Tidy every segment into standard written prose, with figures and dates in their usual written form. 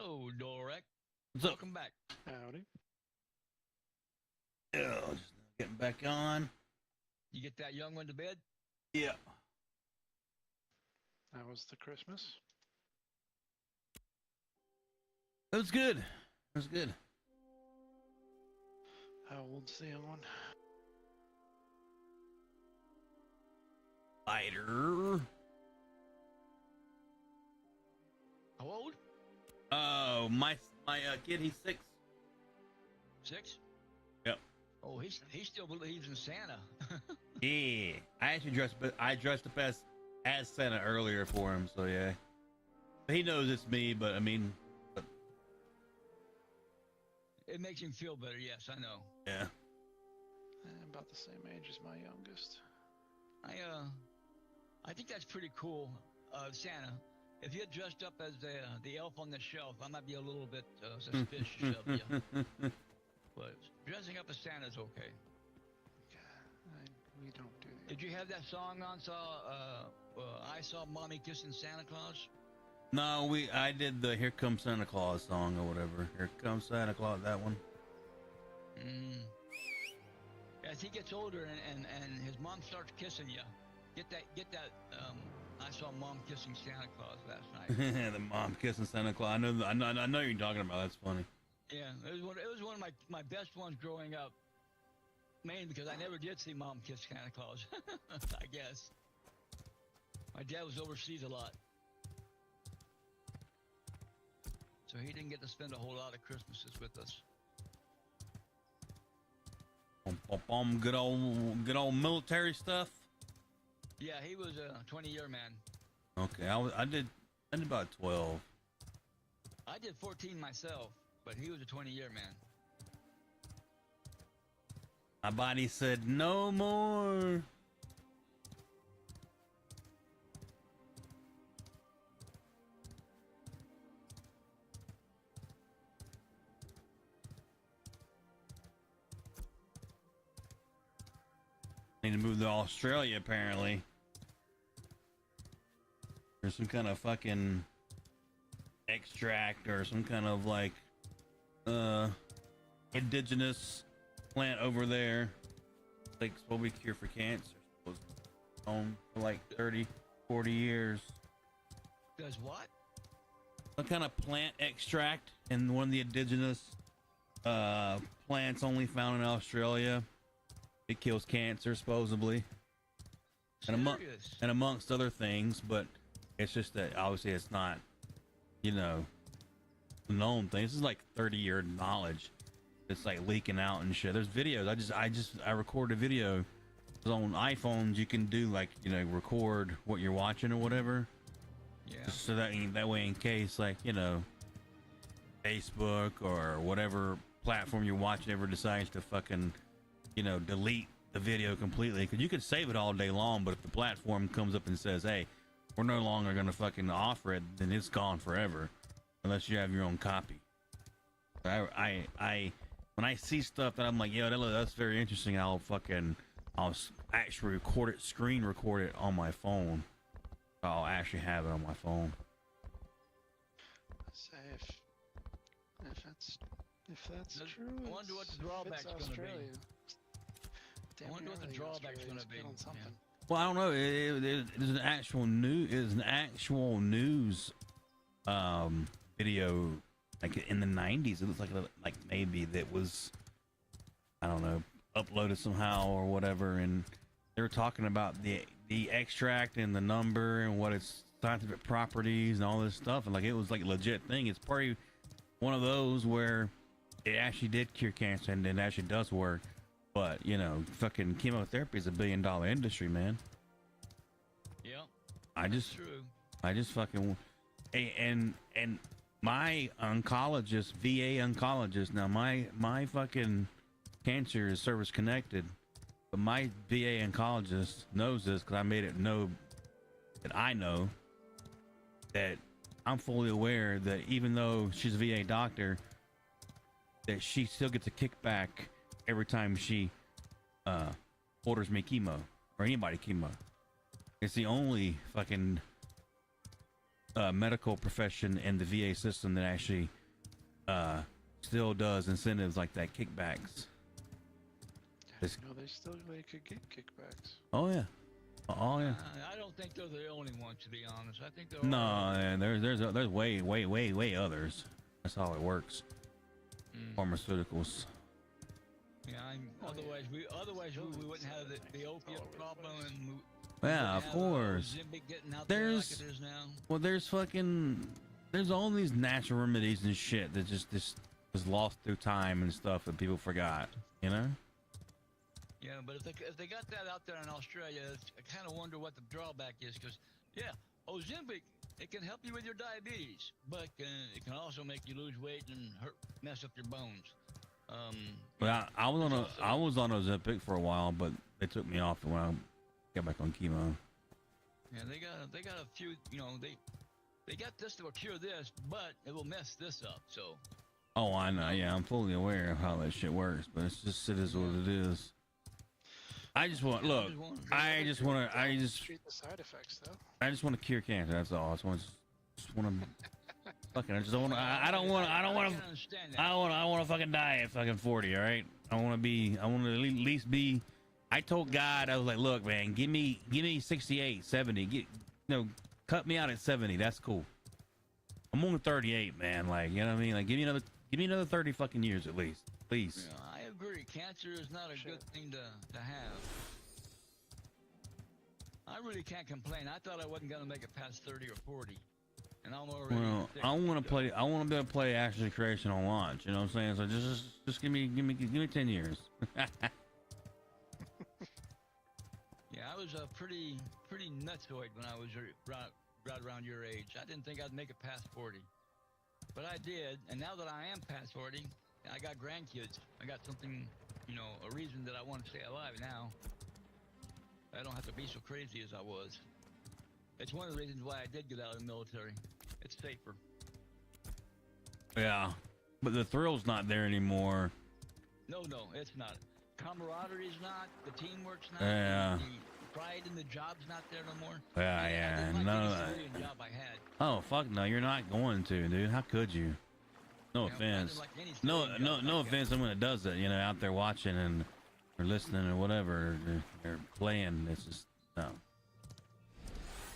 Hello, Dorek. What's up? Welcome back. Howdy. Yeah, just getting back on. You get that young one to bed? Yeah. How was the Christmas? It was good. It was good. How old's the young one? Lighter. How old? Oh, my kid, he's 6. 6? Yep. Oh, he still believes in Santa. Yeah. I dressed up as Santa earlier for him, so yeah. He knows it's me, but I mean, It makes him feel better. Yes, I know. yeah. About the same age as my youngest. I think that's pretty cool, Santa. If you're dressed up as the elf on the shelf, I might be a little bit suspicious of you. But dressing up as Santa's okay. We don't do that. Did you have that song on? I saw Mommy kissing Santa Claus. No, I did the "Here Comes Santa Claus" song or whatever. Here comes Santa Claus, that one. As he gets older and his mom starts kissing you, get that. I saw Mom kissing Santa Claus last night. The mom kissing Santa Claus. I know you're talking about. That's funny. Yeah, it was one of my best ones growing up. Mainly because I never did see Mom kiss Santa Claus. I guess my dad was overseas a lot, so he didn't get to spend a whole lot of Christmases with us. Good old military stuff. Yeah, he was a 20-year man. Okay, I did about 12. I did 14 myself, but he was a 20-year man. My body said no more. Need to move to Australia, apparently. There's some kind of fucking extract or some kind of like indigenous plant over there, like supposed to be cure for cancer, supposed to be known for like 30-40 years. Does what? Some kind of plant extract in one of the indigenous plants only found in Australia. It kills cancer supposedly, and amongst other things, but it's just that obviously it's not, known thing. This is like 30-year knowledge. It's like leaking out and shit. There's videos. I recorded a video. On iPhones you can do like, record what you're watching or whatever. Yeah. Just so that way in case like, Facebook or whatever platform you're watching ever decides to fucking, delete the video completely, because you could save it all day long, but if the platform comes up and says, hey, we're no longer gonna fucking offer it, then it's gone forever unless you have your own copy. I when I see stuff that I'm like, yo, that's very interesting, I'll actually screen record it on my phone. I'll actually have it on my phone. Say if that's true. I wonder what the drawback's going to be. I wonder what the drawback's going to be. Something. Well, I don't know. There's an actual news video like in the 90s. It looks like maybe that was, I don't know, uploaded somehow or whatever, and they were talking about the extract and the number and what its scientific properties and all this stuff, and like it was like a legit thing. It's probably one of those where it actually did cure cancer and it actually does work. But fucking chemotherapy is $1 billion industry, man. Yeah. True. I just fucking, and my oncologist, VA oncologist. Now my fucking cancer is service connected, but my VA oncologist knows this because I made it know that I know that I'm fully aware that even though she's a VA doctor, that she still gets a kickback every time she orders me chemo or anybody chemo. It's the only fucking medical profession in the VA system that actually still does incentives like that, kickbacks. You know, they could get kickbacks. Oh yeah, oh yeah. I don't think they're the only ones, to be honest. I think they're No, man, there's way others. That's how it works. Pharmaceuticals. Yeah, otherwise we wouldn't have the opiate problem, and Yeah, of course. Ozempic getting out There's- there like it is now. Well, there's all these natural remedies and shit that just was lost through time and stuff that people forgot. You know? Yeah, but if they got that out there in Australia, I kind of wonder what the drawback is, because yeah, Ozempic, it can help you with your diabetes, but it can also make you lose weight and mess up your bones. But I was on Ozempic for a while, but they took me off when I got back on chemo. Yeah, they got a few, you know, they got this to cure this, but it will mess this up. So. Oh, I know. Yeah, I'm fully aware of how that shit works, but it is what it is. I just want Treat the side effects though. I just want to cure cancer. That's all. I just want to fucking. I don't want to fucking die at fucking 40. All right. I want to at least be. I told God, I was like, look, man, give me 68, 70. Cut me out at 70. That's cool. I'm only 38, man. Like, you know what I mean? Like, give me another 30 fucking years at least, please. Yeah, I agree. Cancer is not a good thing to have. I really can't complain. I thought I wasn't gonna make it past 30 or 40, and I'm already. Well, I want to play. I want to be able to play Action Creation on launch. You know what I'm saying? So just give me 10 years. Yeah, I was a pretty nutsoid when I was right around your age. I didn't think I'd make it past 40, but I did. And now that I am past 40, I got grandkids. I got something, you know, a reason that I want to stay alive now. I don't have to be so crazy as I was. It's one of the reasons why I did get out of the military. It's safer. Yeah, but the thrill's not there anymore. No, it's not. Camaraderie's not. The teamwork's not. Yeah. The pride in the job's not there no more. Yeah, I didn't like no. any civilian job I had. Oh fuck no, you're not going to, dude. How could you? No You know, I offense. didn't like any No, civilian job no I had. offense. Someone that does it, you know, out there watching and or listening or whatever, they're playing. It's just no.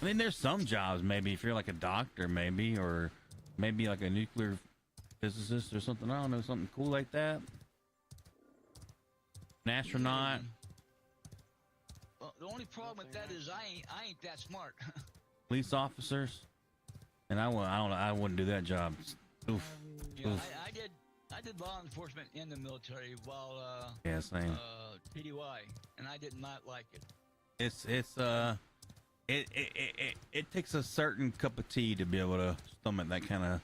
I mean, there's some jobs maybe if you're like a doctor, maybe, or maybe like a nuclear physicist or something. I don't know, something cool like that. An astronaut. Well, the only problem with that is I ain't that smart. Police officers. And I wouldn't do that job. Oof. Yeah, Oof. I did law enforcement in the military while Yeah, same. TDY, and I did not like it. It takes a certain cup of tea to be able to stomach that kind of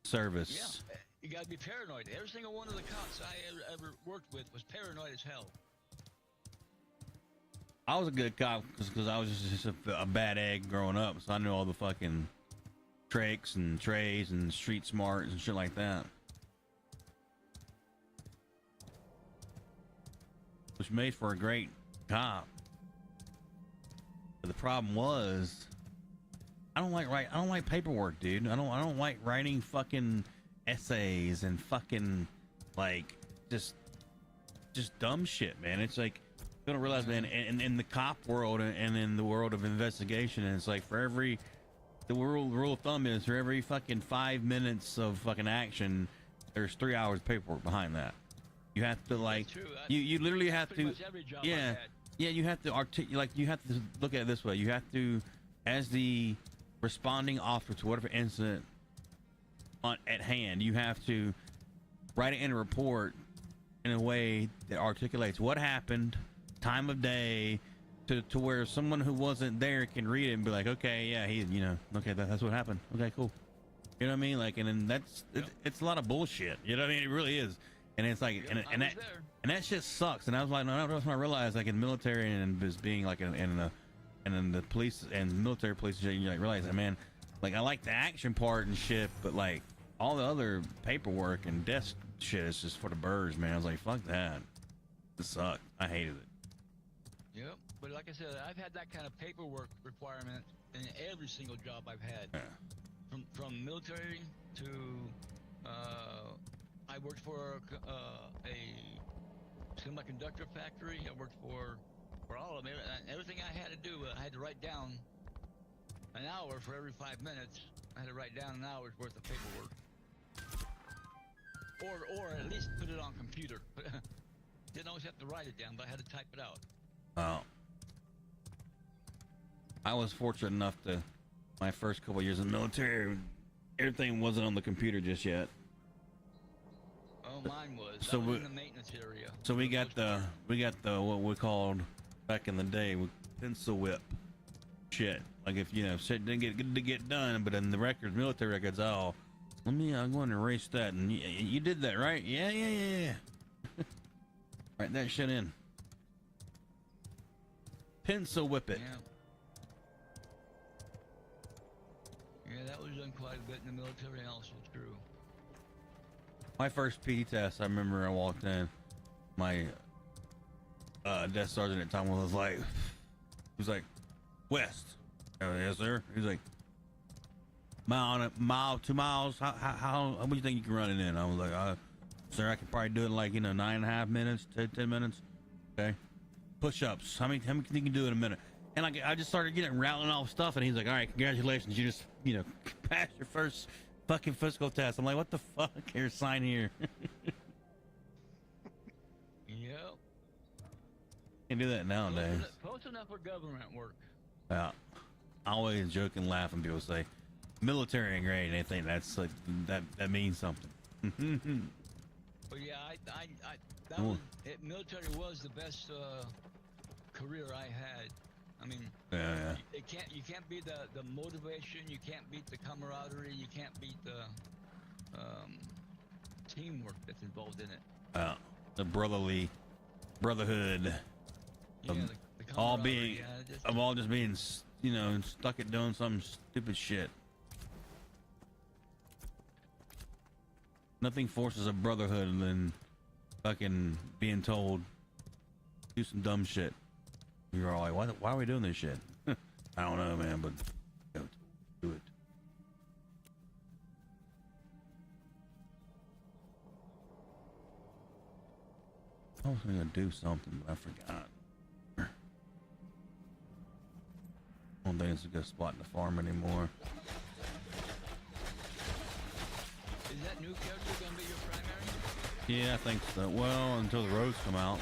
service. Yeah, you gotta be paranoid. Every single one of the cops I ever worked with was paranoid as hell. I was a good cop because I was just a bad egg growing up, so I knew all the fucking tricks and trays and street smarts and shit like that. Which made for a great cop. But the problem was, I don't like paperwork, dude. I don't like writing fucking essays and fucking like just dumb shit, man. It's like you don't realize, man, in the cop world and in the world of investigation, and it's like the rule of thumb is for every fucking 5 minutes of fucking action, there's 3 hours of paperwork behind that. You have to like, True. you literally have Pretty to, much every job I yeah, had. yeah, you have to like you have to look at it this way. You have to, as the responding officer to whatever incident at hand, you have to write it in a report in a way that articulates what happened, time of day, to where someone who wasn't there can read it and be like, okay, yeah, okay, that's what happened. Okay, cool. You know what I mean? Like, and then it's a lot of bullshit. You know what I mean? It really is. And it's like, Yeah, and that shit sucks. And I was like, no, that's when I realized, like, in the military and as being like in the police and military police, you like realize that, man, like, I like the action part and shit, but like all the other paperwork and desk shit is just for the birds, man. I was like, fuck that. It sucked. I hated it. Yep. But like I said, I've had that kind of paperwork requirement in every single job I've had. Yeah. From military to I worked for a semiconductor factory. I worked for all of them. Everything I had to do, I had to write down an hour for every 5 minutes. I had to write down an hour's worth of paperwork, or at least put it on computer. Didn't always have to write it down, but I had to type it out. Well, I was fortunate enough to, my first couple years in the military, everything wasn't on the computer just yet. Oh, mine was. So I was we- in the maintenance area. So we for the got most the what we called back in the day with pencil whip shit. Like if shit didn't get done, but in the records, military records, I'm going to erase that, and you did that, right? Yeah. Write that shit in. Pencil whip it. Yeah, that was done quite a bit in the military also, true. My first PD test, I remember I walked in, my desk sergeant at the time was like, West. Yes, sir. He's like, mile, 2 miles. How do you think you can run it in? I was like, sir, I can probably do it in like 9.5 minutes, 10 minutes. Okay. Push-ups. How many you can do in a minute? And I just started rattling off stuff, and he's like, all right, congratulations, you just passed your first fucking physical test. I'm like, what the fuck? Here's a sign here. Yep. Can't do that nowadays. Close enough for government work. Yeah. I always joke and laugh when people say military grade, and they think that's like that means something. But yeah, Cool. military was the best career I had. I mean, Yeah. you can't beat the motivation, you can't beat the camaraderie, you can't beat the teamwork that's involved in it. The brotherhood Yeah, Um, the all camaraderie, being just- of all just being stuck at doing some stupid shit. Nothing forces a brotherhood than fucking being told do some dumb shit. You're all like, why are we doing this shit? I don't know, man, but do it. I was gonna do something, but I forgot. I don't think it's a good spot in the farm anymore. Is that new character gonna be your primary? Yeah, I think so. Well, until the roads come out.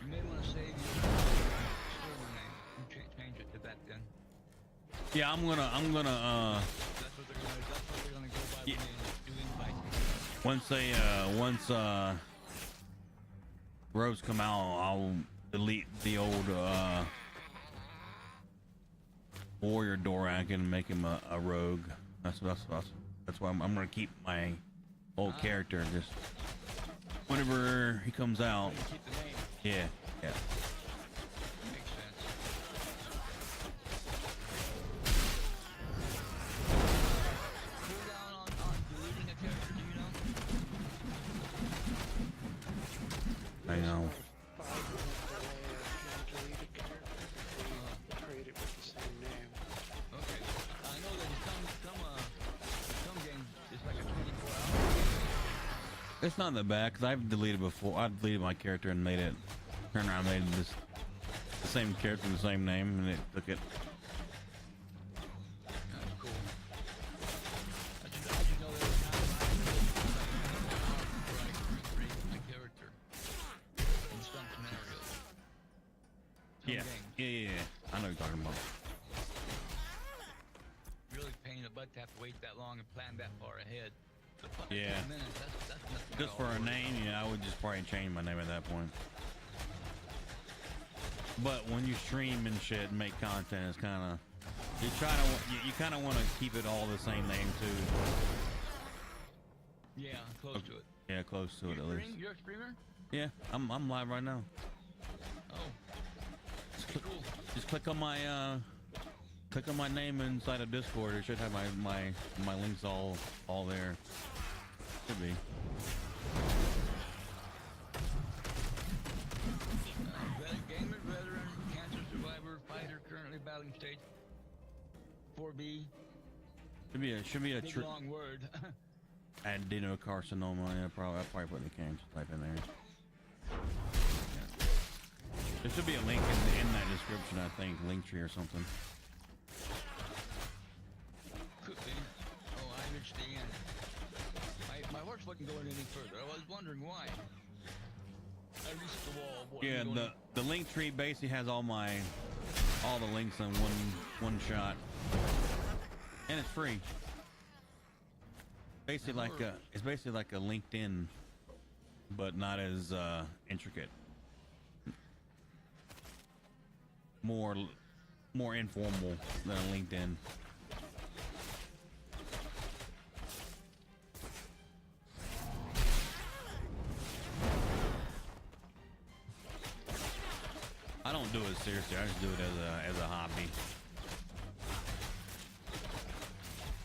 You may want to save your server name and change it to that then. Yeah, I'm gonna That's what they're gonna go by Yeah. when they do invite. once roads come out, I'll delete the old warrior Dorak and make him a rogue. That's why I'm gonna keep my old character. Just whenever he comes out. You keep the name. Yeah. Makes sense. Cooldown on deleting a character, do you know? I know. 5-minute delay after you delete a character. You create it with the same name. Okay. I know that in some games it's like a 24-hour. It's not that bad because I've deleted before. I deleted my character and made it turn around, made this the same character, the same name, and it took it. That's cool. I just know there was times I create my character in some scenarios. Some games. Yeah. I know what you're talking about. Really pain in the butt to have to wait that long and plan that far ahead. But fucking Yeah. 10 minutes, that's nothing Just at for all. a name, yeah, I would just probably change my name at that point. But when you stream and shit and make content, it's kind of you kind of want to keep it all the same name too. Yeah, close to it. Yeah, close to it at least. You're a streamer? Yeah, I'm live right now. Oh. Cool. Just click on my name inside of Discord. It should have my links all there. Should be. Better Gamer? stage. 4B. Should be a Big long word. adenocarcinoma. Yeah, I'll probably put the cancer type in there. There should be a link in that description, I think, Linktree or something. Could be. Oh, I reached the end. My horse wasn't going any further. I was wondering why. I reached the wall. Yeah, the Linktree basically has all the links in one shot, and it's free. Basically it's basically like a LinkedIn, but not as intricate. More informal than a LinkedIn. I don't do it seriously. I just do it as a hobby.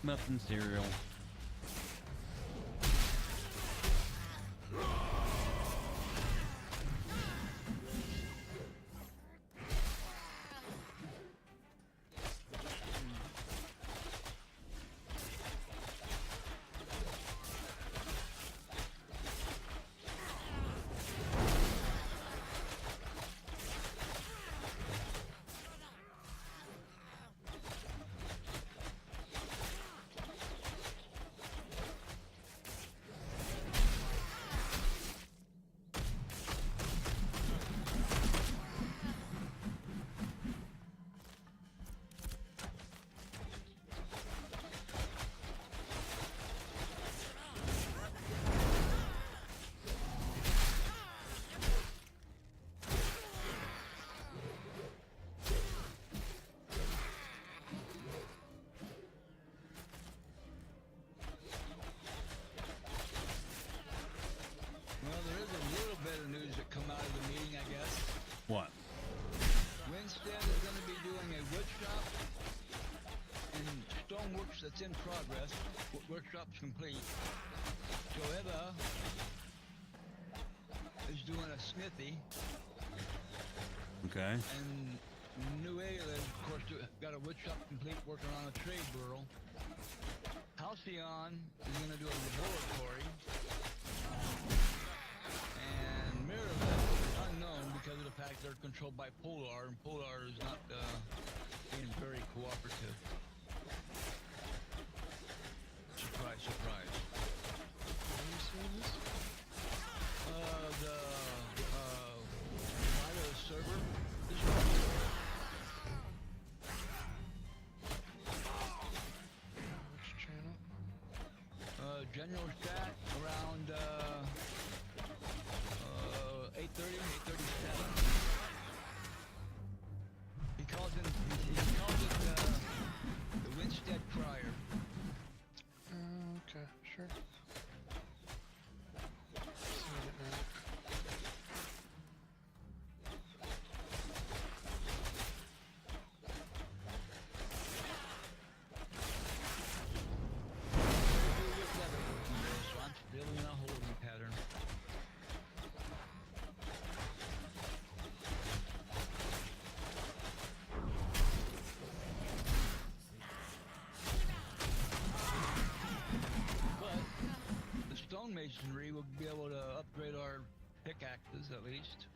Nothing serial. What? Winstead is going to be doing a workshop in stoneworks that's in progress. Workshop's complete. Joeva is doing a smithy. Okay. And Nuela, of course, got a woodshop complete working on a trade bureau. Halcyon is going to do a laboratory. And Mirrorless is unknown because of the fact they're controlled by Polar, and Polar is not being very cooperative. Surprise, surprise. Are you seeing this? The wireless server. This one. Which channel? General stat around 8:30, 8:37. He calls it the Winstead Crier. Okay, sure. Seeing it now. So I'm still in a holding pattern. But the stonemasonry will be able to upgrade our pickaxes at least.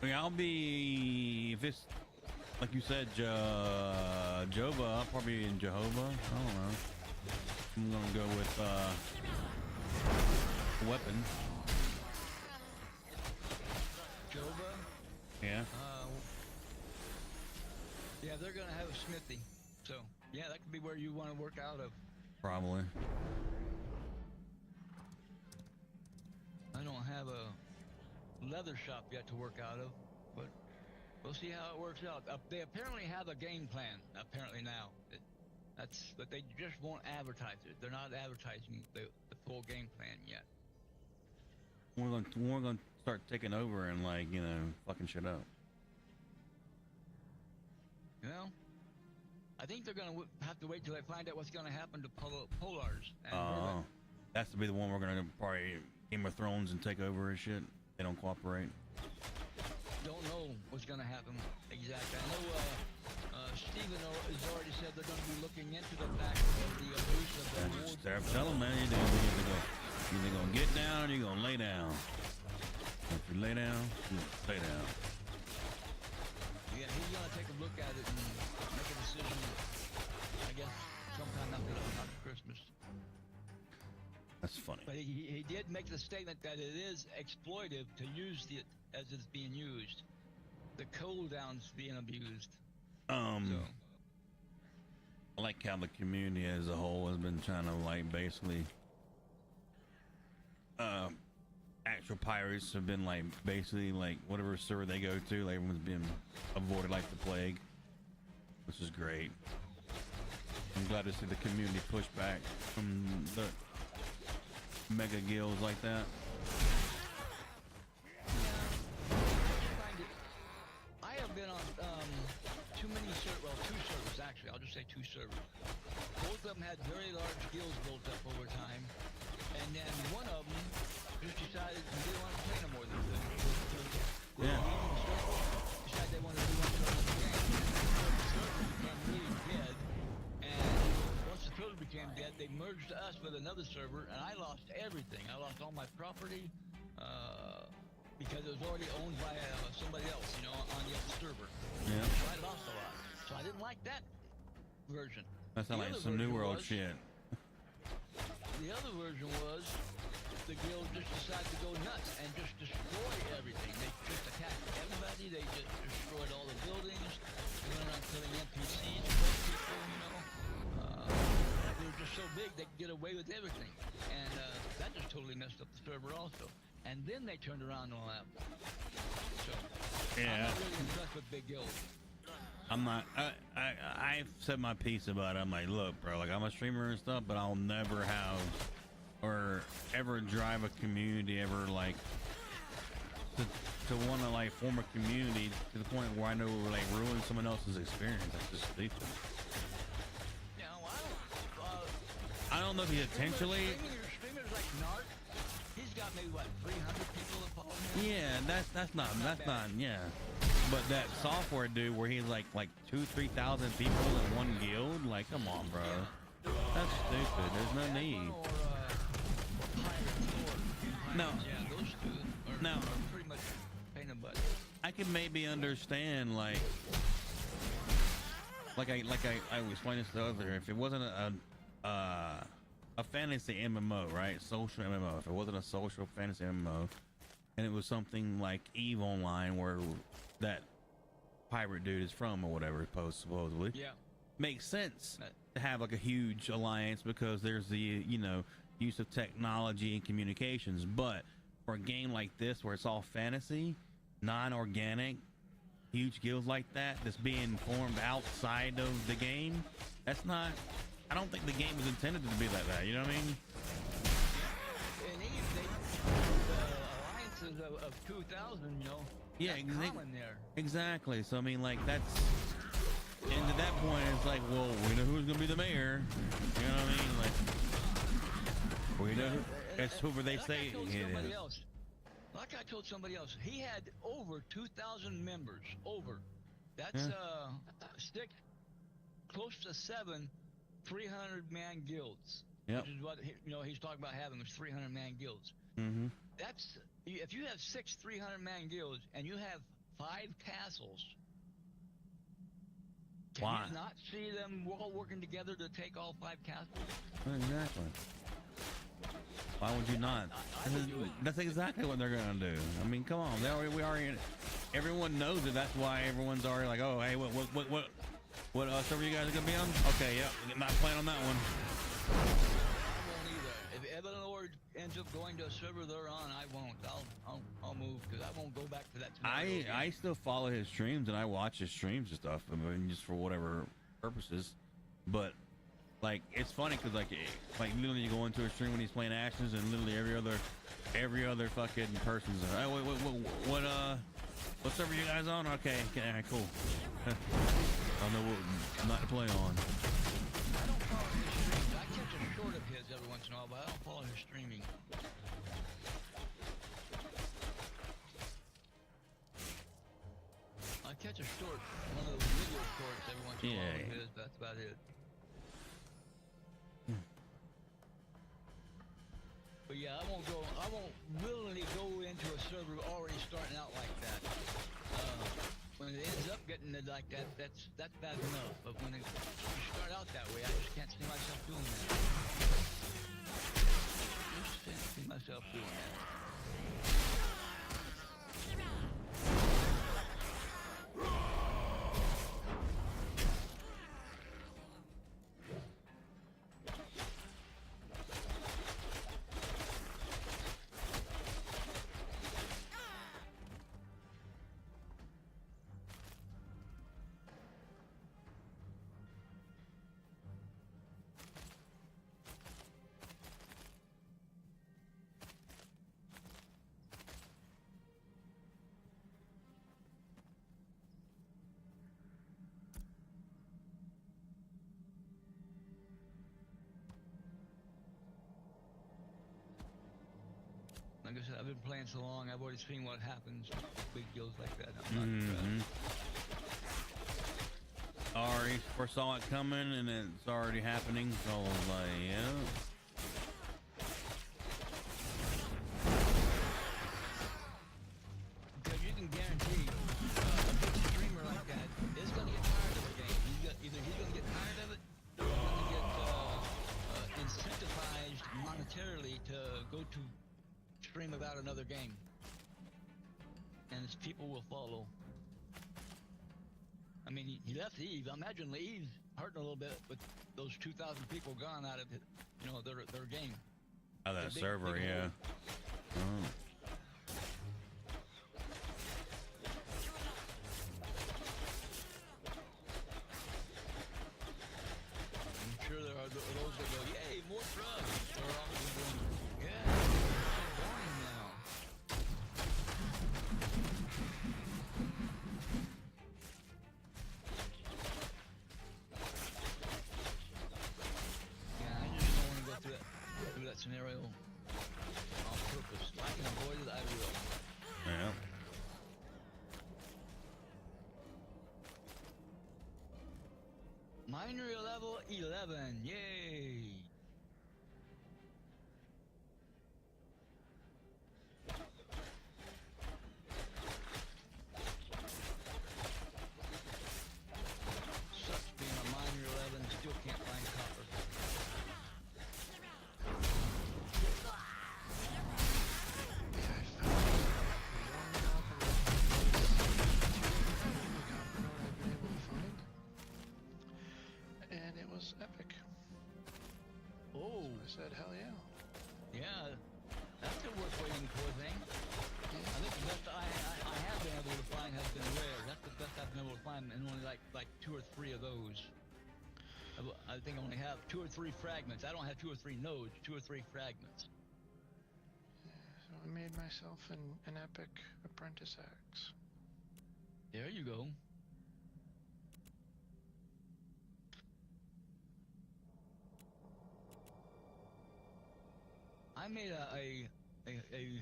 I mean, I'll be, if it's like you said, Jova, I'll probably be in Jehovah. I don't know. I'm gonna go with weapon. Jova? Yeah. Yeah, they're gonna have a smithy. So yeah, that could be where you want to work out of. Probably. I don't have a leather shop yet to work out of, but we'll see how it works out. They apparently have a game plan. Apparently now, but they just won't advertise it. They're not advertising the full game plan yet. We're gonna start taking over and, like, you know, fucking shit up. You know, I think they're gonna have to wait till they find out what's gonna happen to Polars. And that's to be the one we're gonna probably Game of Thrones and take over and shit. They don't cooperate. don't know what's going to happen exactly. I know Steven has already said they're going to be looking into the fact of the abuse of the award. Tell them, man, you're either gonna get down or you're gonna lay down. If you lay down, you lay down. Yeah, he's going to take a look at it and make a decision, I guess, sometime after Christmas. That's funny. But he did make the statement that it is exploitive to use it as it's being used. The cooldown's being abused. So. I like how the community as a whole has been trying to like basically actual pirates have been like basically like whatever server they go to, like everyone's been avoided like the plague, which is great. I'm glad to see the community push back from the mega guilds like that. I have been on too many servers, well, 2 servers actually, I'll just say 2 servers. Both of them had very large guilds built up over time, and then one of them just decided they didn't want to play no more than Yeah. Decided they wanted to do one server again. The server became really dead, and once the server became dead, they merged us with another server, and I lost everything. I lost all my property, because it was already owned by somebody else, you know, on the other server. Yeah. So I lost a lot. So I didn't like that version. That sounds like some New World shit. The other version was the guild just decided to go nuts and just destroy everything. They just attacked everybody. They just destroyed all the buildings. They went around killing NPCs, people, you know. They were just so big they could get away with everything. And that just totally messed up the server also. And then they turned around and all that. So, yeah. I'm not really impressed with big guilds. I'm not. I've said my piece about it. I'm like, look, bro. Like, I'm a streamer and stuff, but I'll never have or ever drive a community ever like to want to like form a community to the point where I know we're like ruin someone else's experience. That's just stupid. Yeah, well, I don't know if he intentionally. Streamers like Narc, he's got maybe what 300 people that follow him. Yeah, that's not yeah. But that software dude where he's like 2,000-3,000 people in one guild, like, come on, bro. That's stupid. There's no need. No. Yeah, those two are pretty much pain in the butt. I can maybe understand like I explained this earlier. If it wasn't a fantasy MMO, right? Social MMO. If it wasn't a social fantasy MMO, and it was something like EVE Online, where that pirate dude is from or whatever, supposedly. Yeah. Makes sense to have like a huge alliance because there's the, you know, use of technology and communications. But for a game like this where it's all fantasy, non-organic, huge guilds like that that's being formed outside of the game, that's not, I don't think the game was intended to be like that, you know what I mean? And the alliances of 2,000, you know, yeah, common there. Exactly. So I mean, like, that's, and at that point it's like, well, we know who's gonna be the mayor, you know what I mean? Like, we know it's whoever they say it is. Like I told somebody else, he had over 2,000 members. Over. That's stick close to 7 300-man guilds. Yep. Which is what he's talking about having is 300-man guilds. Mm-hmm. That's if you have 6 300-man guilds and you have 5 castles. Can Why? you not see them all working together to take all 5 castles? Exactly. Why would you not? That's exactly what they're gonna do. I mean, come on. We already. Everyone knows it. That's why everyone's already like, oh, hey, what server you guys are gonna be on? Okay, yep. Not playing on that one. I won't either. If Everlord ends up going to a server they're on, I won't. I'll move because I won't go back to that. I still follow his streams and I watch his streams and stuff. I mean, just for whatever purposes. But like, it's funny because like literally you go into a stream when he's playing Ashes and literally every other fucking person's like, hey, what server you guys on? Okay, cool. I know what not to play on. I don't follow his streams. I catch a short of his every once in a while, but I don't follow his streaming. a short, one of those video shorts every once in a while. Yeah. It is, that's about it. But yeah, I won't willingly go into a server already starting out like that. When it ends up getting it like that, that's bad enough. But when you start out that way, I just can't see myself doing that. Just can't see myself doing that. Like I said, I've been playing so long, I've already seen what happens. Big deals like that. I'm not, Already foresaw it coming, and it's already happening. So I was like, yeah. Because you can guarantee a big streamer like that is going to get tired of the game. Either he's going to get tired of it, or he's going to get incentivized monetarily to go to stream about another game. And his people will follow. I mean, he left Eve. I imagine Eve's hurting a little bit with those 2,000 people gone out of it, you know, their game. Oh, that Big- server, big yeah. hole. Oh. I'm sure there are those that go, yay, more drugs. They're always going, yeah, it's so boring now. Yeah, I just don't want to go through that scenario on purpose. If I can avoid it, I will. Yeah. Minor level 11, yay! Sucks being a minor 11 and still can't find copper. Yeah, I found one copper node I've been able to find, and it was epic. Oh, I said, hell yeah. yeah, that's a worth waiting for thing. I think the best I have been able to find has been rare. That's the best I've been able to find, and only like 2 or 3 of those. I think I only have 2 or 3 fragments. I don't have 2 or 3 nodes, 2 or 3 fragments. So I made myself an epic apprentice axe. There you go. I made a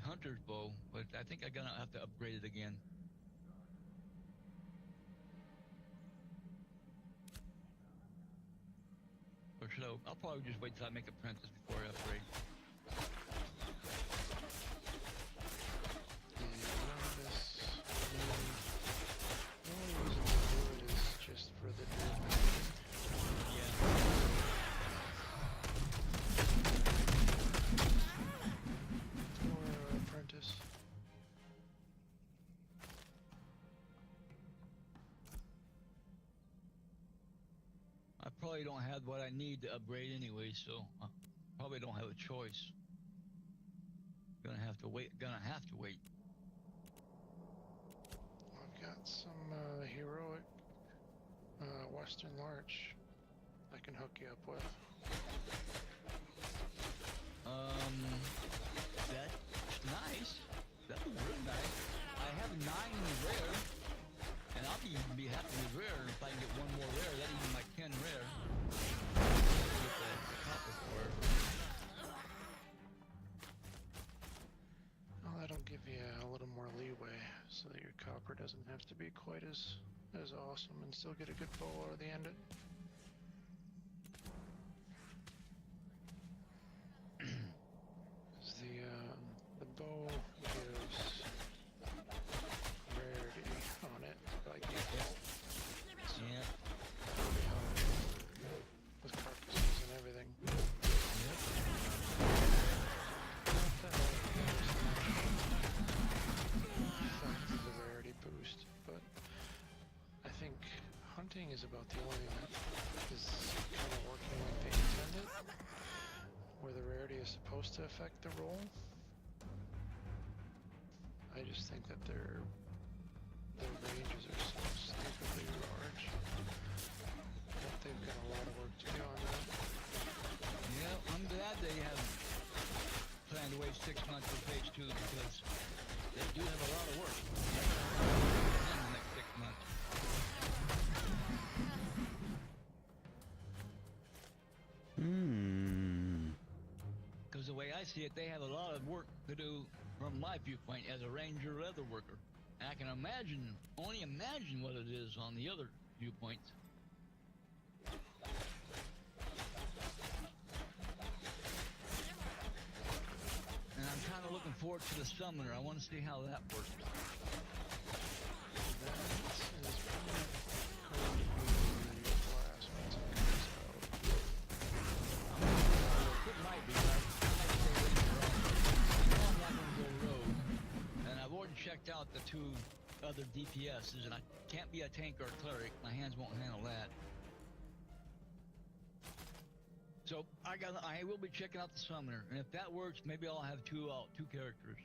hunter's bow, but I think I'm gonna have to upgrade it again. Or should I? I'll probably just wait till I make apprentice before I upgrade. The only reason to do it is just for the Yeah. or apprentice. I probably don't have what I need to upgrade anyway, so I probably don't have a choice. Gonna have to wait. I've got some heroic Western Larch I can hook you up with. That's nice. That's real nice. I have 9 rare, and I'll be happy with rare. If I can get 1 more rare, that'd even like 10 rare. Get the copper for it. Well, that'll give you a little more leeway so that your copper doesn't have to be quite as is awesome and still get a good bow out of the end. The bow gives rarity on it, like you get Yeah. pretty high with carcasses and everything. Yep. Not that affects the rarity boost, but I think hunting is about the only thing that is kind of working like they intended, where the rarity is supposed to affect the roll. I just think that their ranges are so stupidly large that they've got a lot of work to do on that. Yeah, I'm glad they have planned to wait 6 months for phase 2 because they do have a lot of work in the next 6 months. Because the way I see it, they have a lot of work to do from my viewpoint as a ranger leather worker. And I can imagine, only imagine what it is on the other viewpoints. And I'm kind of looking forward to the summoner. I want to see how that works. That is probably going to be the last once it comes out. It might be. I might stay waiting for all. I know I'm not going to go rogue. And I've already checked out the 2 other DPSs, and I can't be a tank or a cleric. My hands won't handle that. So I will be checking out the summoner, and if that works, maybe I'll have two characters.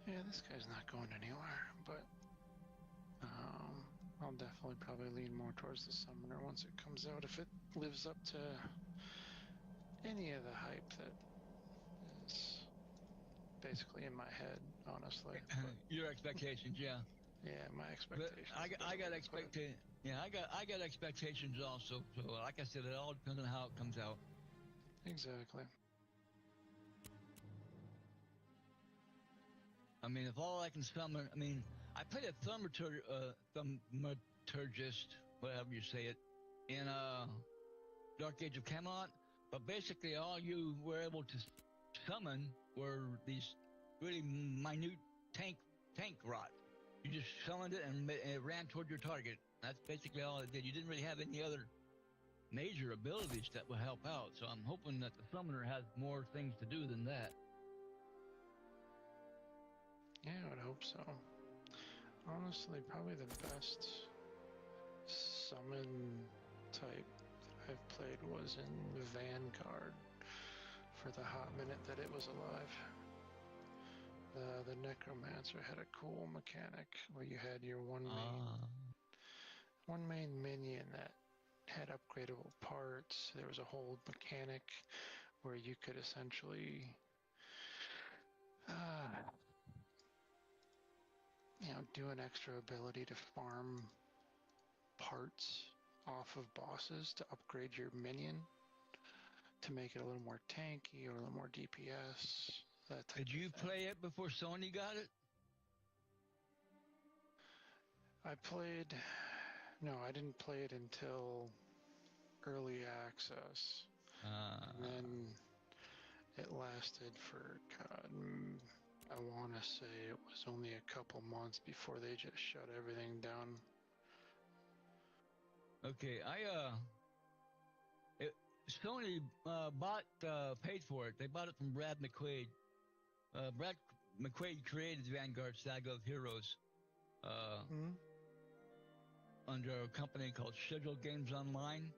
Yeah, this guy's not going anywhere, but I'll definitely probably lean more towards the summoner once it comes out, if it lives up to any of the hype that is basically in my head, honestly. But, Your expectations, yeah. yeah, my But expectations. I got but expectations. Yeah, I got expectations also. So like I said, it all depends on how it comes out. exactly. I mean, if all I can summon, I mean, I played a thaumaturgist, whatever you say it, in Dark Age of Camelot. But basically, all you were able to summon were these really minute tank rot. You just summoned it and it ran toward your target. That's basically all it did. You didn't really have any other major abilities that would help out. So I'm hoping that the summoner has more things to do than that. Yeah, I would hope so. Honestly, probably the best summon type that I've played was in Vanguard for the hot minute that it was alive. The Necromancer had a cool mechanic where you had your one main minion that had upgradable parts. There was a whole mechanic where you could essentially do an extra ability to farm parts off of bosses to upgrade your minion to make it a little more tanky or a little more DPS. That type Did you of thing. play it before Sony got it? No, I didn't play it until early access. And then it lasted for, God, I want to say it was only a couple months before they just shut everything down. Okay, Sony paid for it. They bought it from Brad McQuaid. Brad McQuaid created Vanguard Saga of Heroes under a company called Sigil Games Online.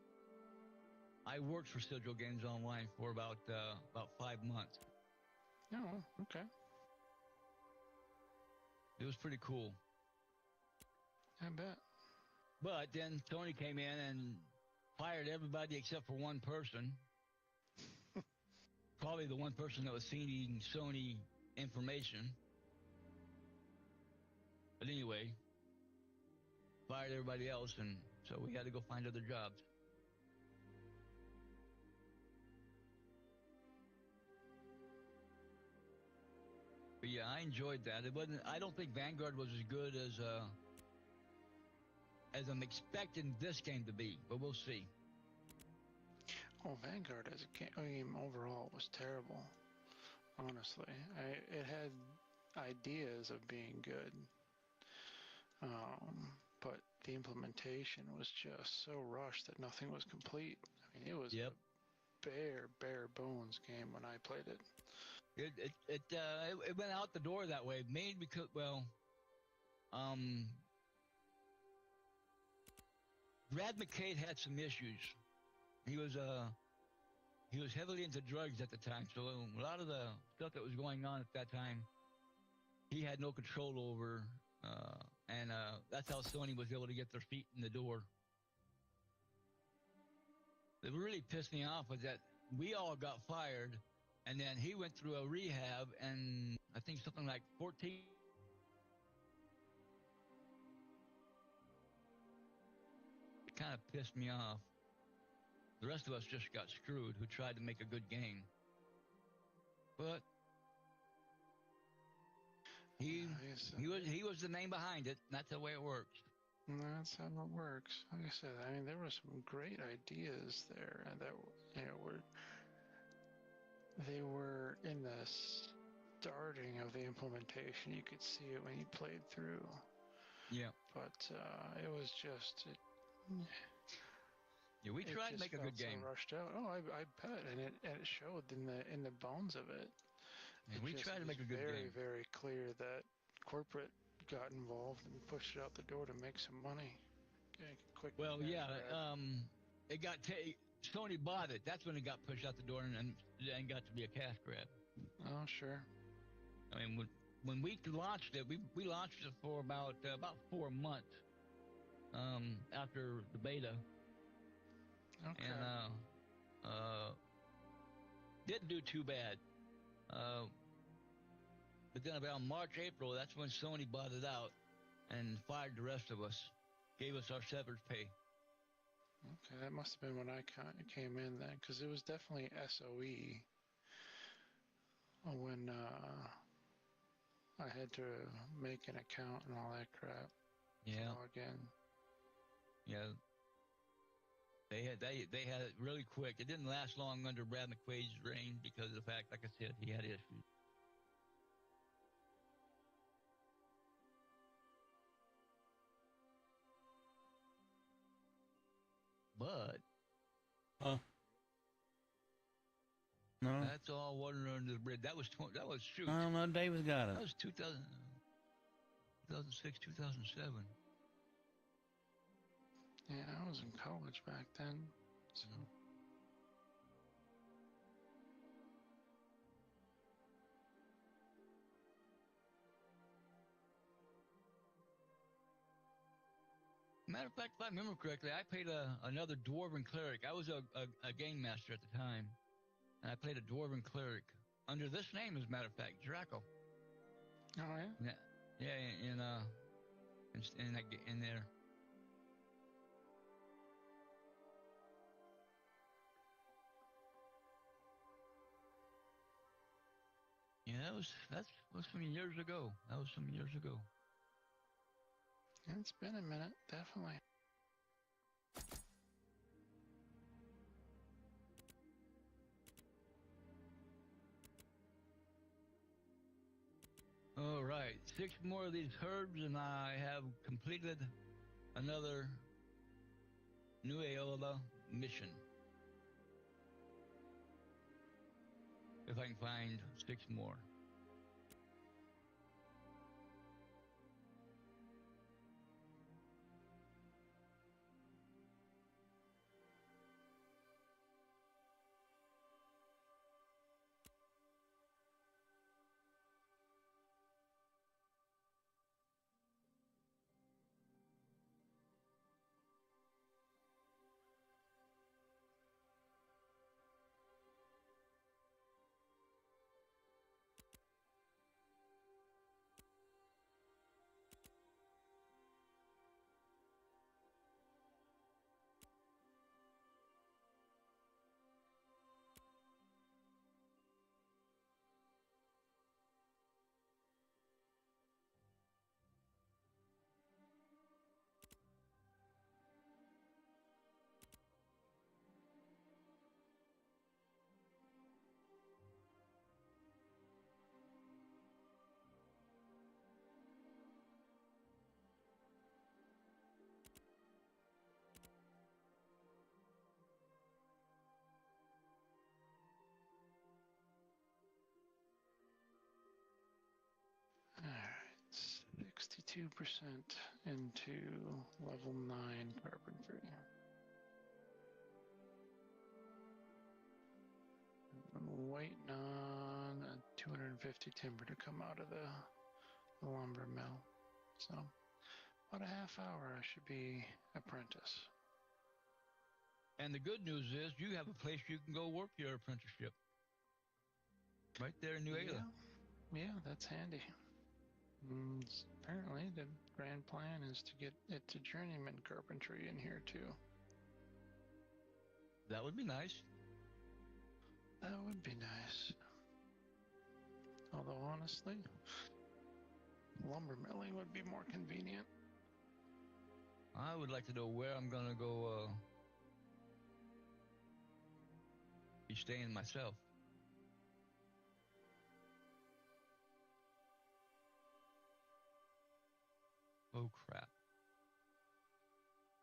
I worked for Sigil Games Online for about 5 months. Oh, okay. It was pretty cool. I bet. But then Sony came in and fired everybody except for one person. Probably the one person that was feeding Sony information. But anyway, fired everybody else, and so we had to go find other jobs. But yeah, I enjoyed that. I don't think Vanguard was as good as as I'm expecting this game to be, but we'll see. Oh, Vanguard as a game overall was terrible. Honestly, it had ideas of being good, but the implementation was just so rushed that nothing was complete. I mean, it was Yep. a bare bones game when I played it. It went out the door that way, mainly because, well, Brad McCade had some issues. He was heavily into drugs at the time, so a lot of the stuff that was going on at that time, he had no control over, and that's how Sony was able to get their feet in the door. What really pissed me off was that we all got fired, and then he went through a rehab, and I think something like 14. It kind of pissed me off. The rest of us just got screwed who tried to make a good game. But he was the name behind it. That's the way it works. That's how it works. Like I said, I mean, there were some great ideas there that they were in the starting of the implementation. You could see it when you played through. Yeah. But it was just. Yeah, we tried to make a good game. So rushed out. Oh, I bet, and it showed in the bones of it. And we tried to make a good game. Very clear that corporate got involved and pushed it out the door to make some money. Okay, quick. Well, yeah, it got Sony bought it. That's when it got pushed out the door and got to be a cash grab. Oh, sure. I mean, when we launched it, we launched it for about 4 months after the beta. Okay. And didn't do too bad. But then about March, April, that's when Sony bought it out and fired the rest of us, gave us our severance pay. Okay, that must have been when I came in then, because it was definitely SOE when I had to make an account and all that crap. Yeah. Log in. Yeah. They had it really quick. It didn't last long under Brad McQuaid's reign because of the fact, like I said, he had issues. But no, that's all water under the bridge. That was shoot. I don't know. David's got it. That was 2006, 2007. Yeah, I was in college back then, so. Matter of fact, if I remember correctly, I played another Dwarven Cleric. I was a game master at the time, and I played a Dwarven Cleric under this name, as a matter of fact, Draco. Oh yeah. Yeah, in there. Yeah, that was some years ago. Yeah, it's been a minute, definitely. All right, 6 more of these herbs, and I have completed another New Aola mission. If I can find 6 more. into level 9 carpentry. I'm waiting on a 250 timber to come out of the lumber mill. So, about a half hour I should be apprentice. And the good news is you have a place you can go work your apprenticeship. Right there in New Ayla. Yeah, that's handy. Apparently the grand plan is to get it to journeyman carpentry in here too. That would be nice. That would be nice. Although honestly, lumber milling would be more convenient. I would like to know where I'm gonna go be staying myself. Oh crap.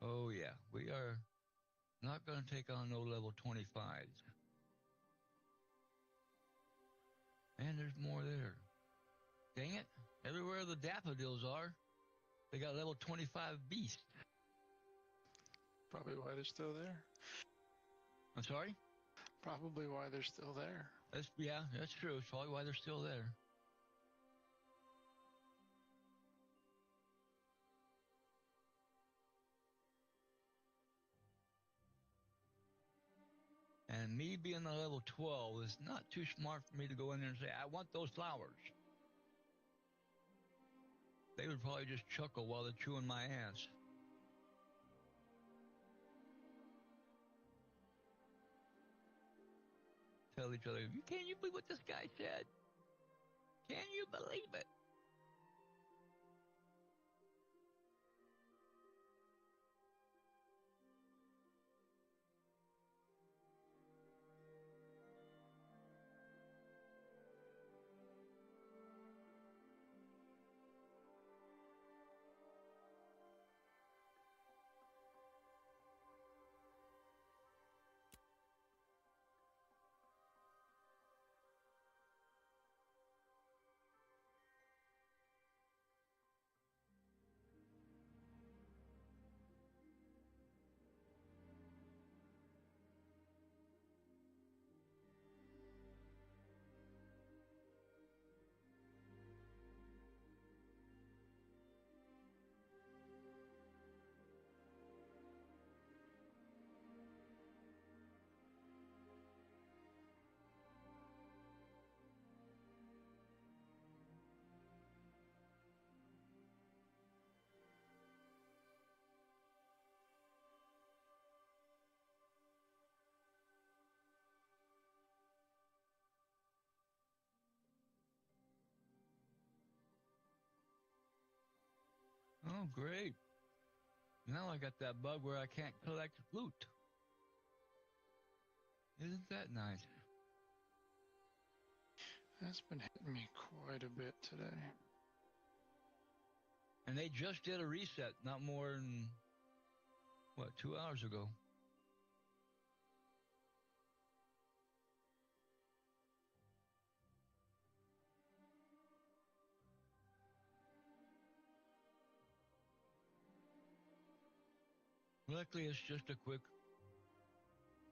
Oh yeah, we are not gonna take on no level 25s. And there's more there. Dang it. Everywhere the daffodils are, they got level 25 beasts. Probably why they're still there. I'm sorry? Probably why they're still there. Yeah, that's true. It's probably why they're still there. And me being a level 12 is not too smart for me to go in there and say, I want those flowers. They would probably just chuckle while they're chewing my ass. Tell each other, can you believe what this guy said? Can you believe it? Oh, great. Now I got that bug where I can't collect loot. Isn't that nice? That's been hitting me quite a bit today. And they just did a reset not more than, 2 hours ago. Luckily, it's just a quick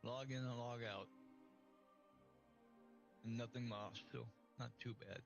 log in and log out. And nothing lost, so not too bad.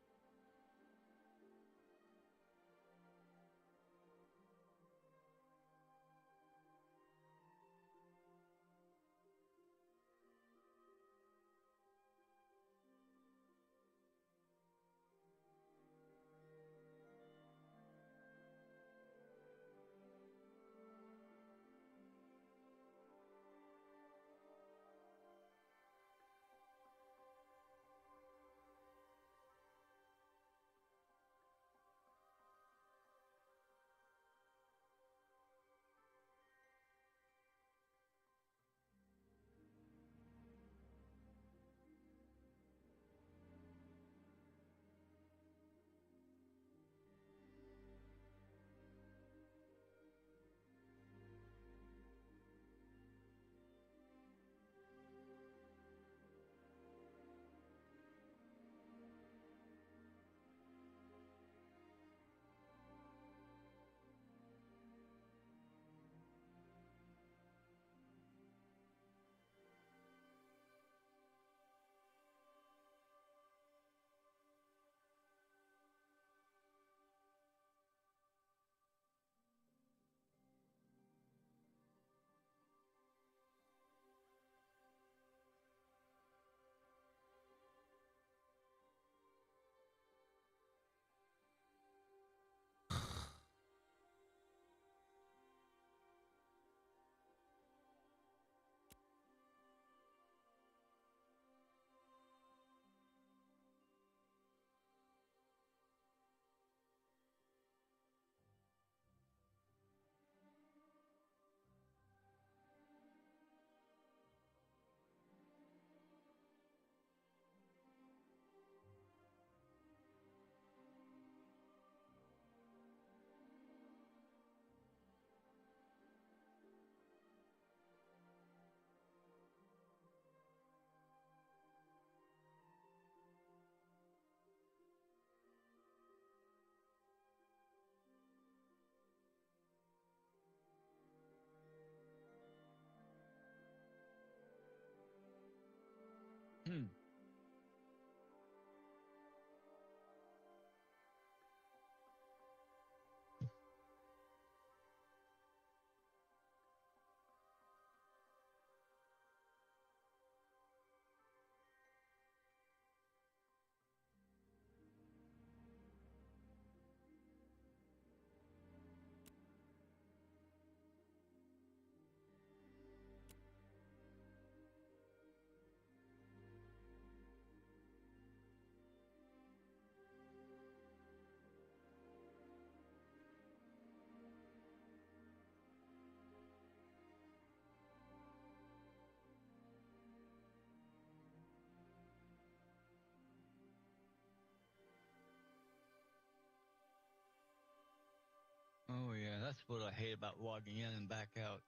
Oh yeah, that's what I hate about logging in and back out.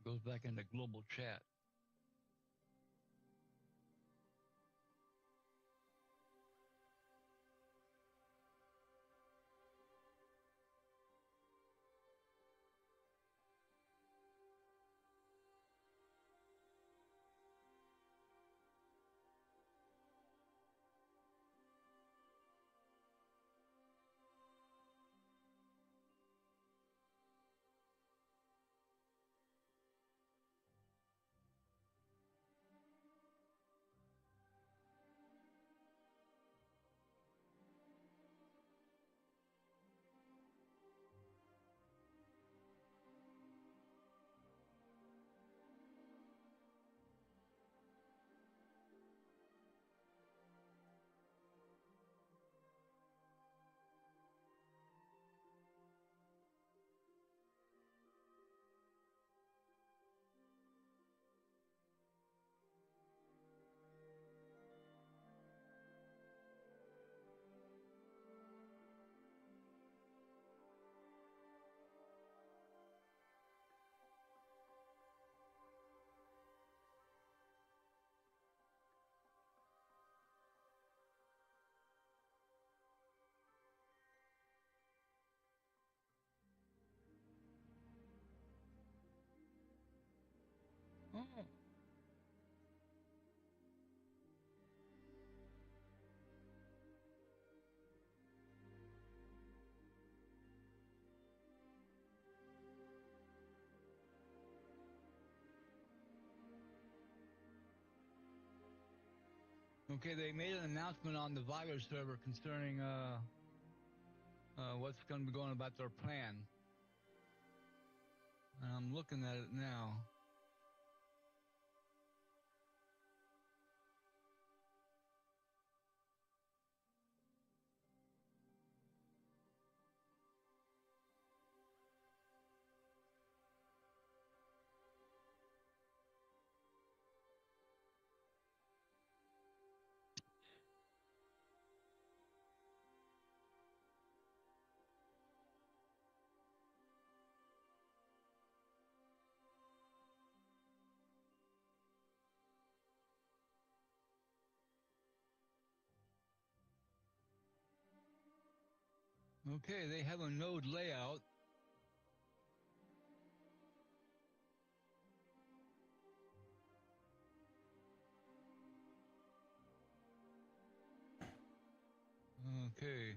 Goes back into global chat. Oh. Okay, they made an announcement on the Viber server concerning what's going to be going about their plan. And I'm looking at it now. Okay, they have a node layout. Okay.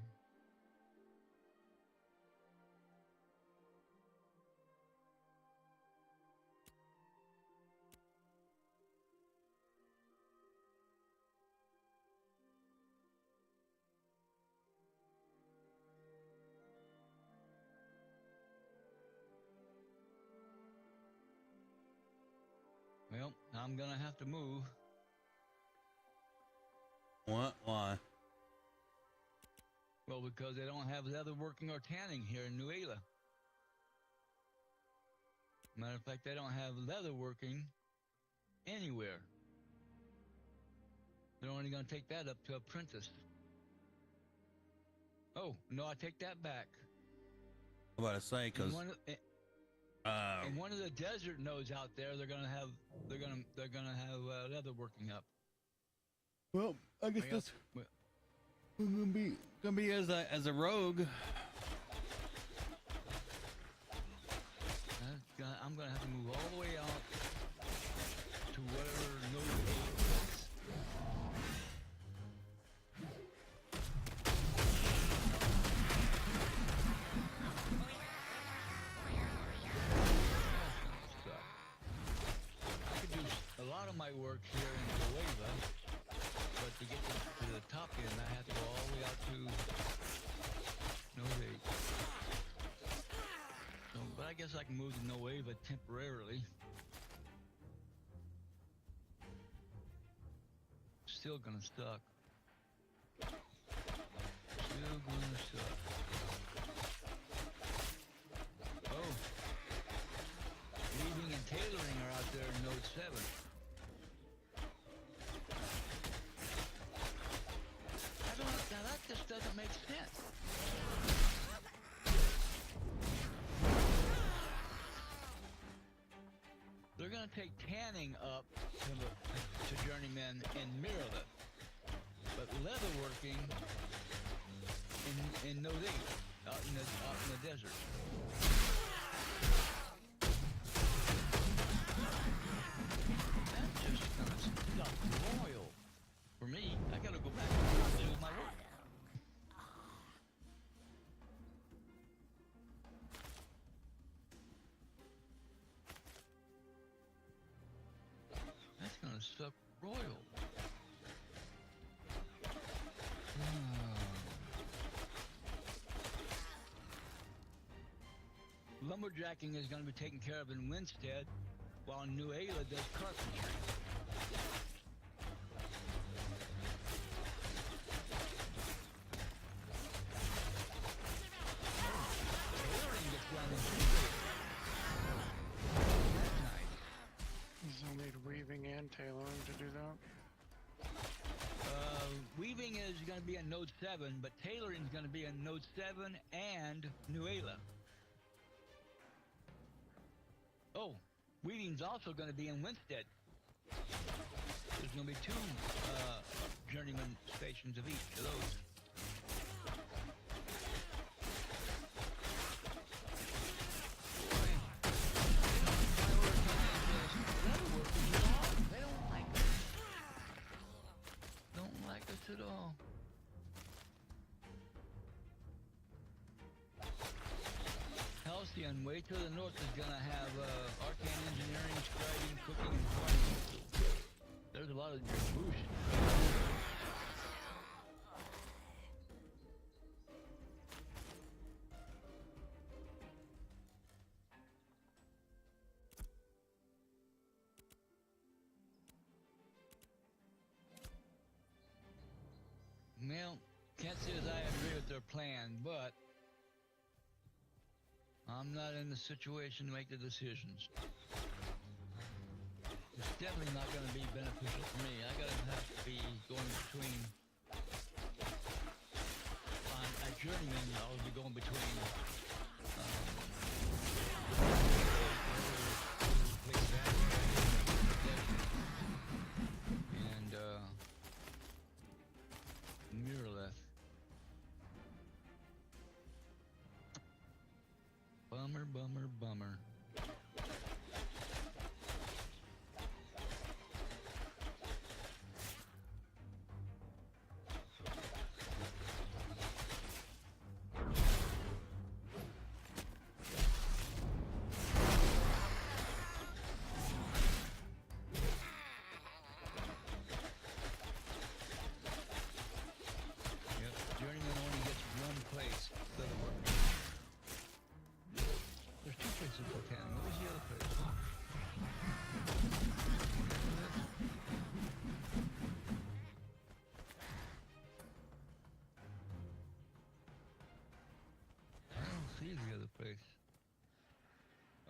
Well, I'm gonna have to move. What? Why? Well, because they don't have leather working or tanning here in Nuela. Matter of fact, they don't have leather working anywhere. They're only gonna take that up to apprentice. Oh, no, I take that back. I'm about to say, because in one of the desert nodes out there, they're gonna have leather working up. well, I guess that's gonna be as a rogue. I'm gonna have to move all the way out to whatever node is. A lot of my work here in Nueva, but to get to the top end, I have to go all the way out to Node 8. So, but I guess I can move to Nueva temporarily. Still gonna suck. Still gonna suck. Oh. Weaving and tailoring are out there in Node 7. Now that just doesn't make sense. gonna take tanning up to journeyman in mirrorless, but leatherworking in no dig out in the desert. That's just gonna stuff royal for me. I gotta go back and do my work. That's gonna suck royal. Lumberjacking is going to be taken care of in Winstead, while Nuala does carpentry. Tailoring gets done in Winstead. That's nice. You'll need weaving and tailoring to do that. Weaving is going to be in Node 7, but tailoring is going to be in Node 7 and Nuala. Oh, weaving's also going to be in Winstead. There's going to be 2 journeyman stations of each of those. At all. Halcyon, way to the north, is going to have arcane engineering, scribing, cooking, and farming. There's a lot of bullshit. Well, can't say as I agree with their plan, but I'm not in the situation to make the decisions. It's definitely not going to be beneficial for me. I gotta have to be going between. At journeyman, I'll be going between. And mirrorless. Bummer, bummer, bummer.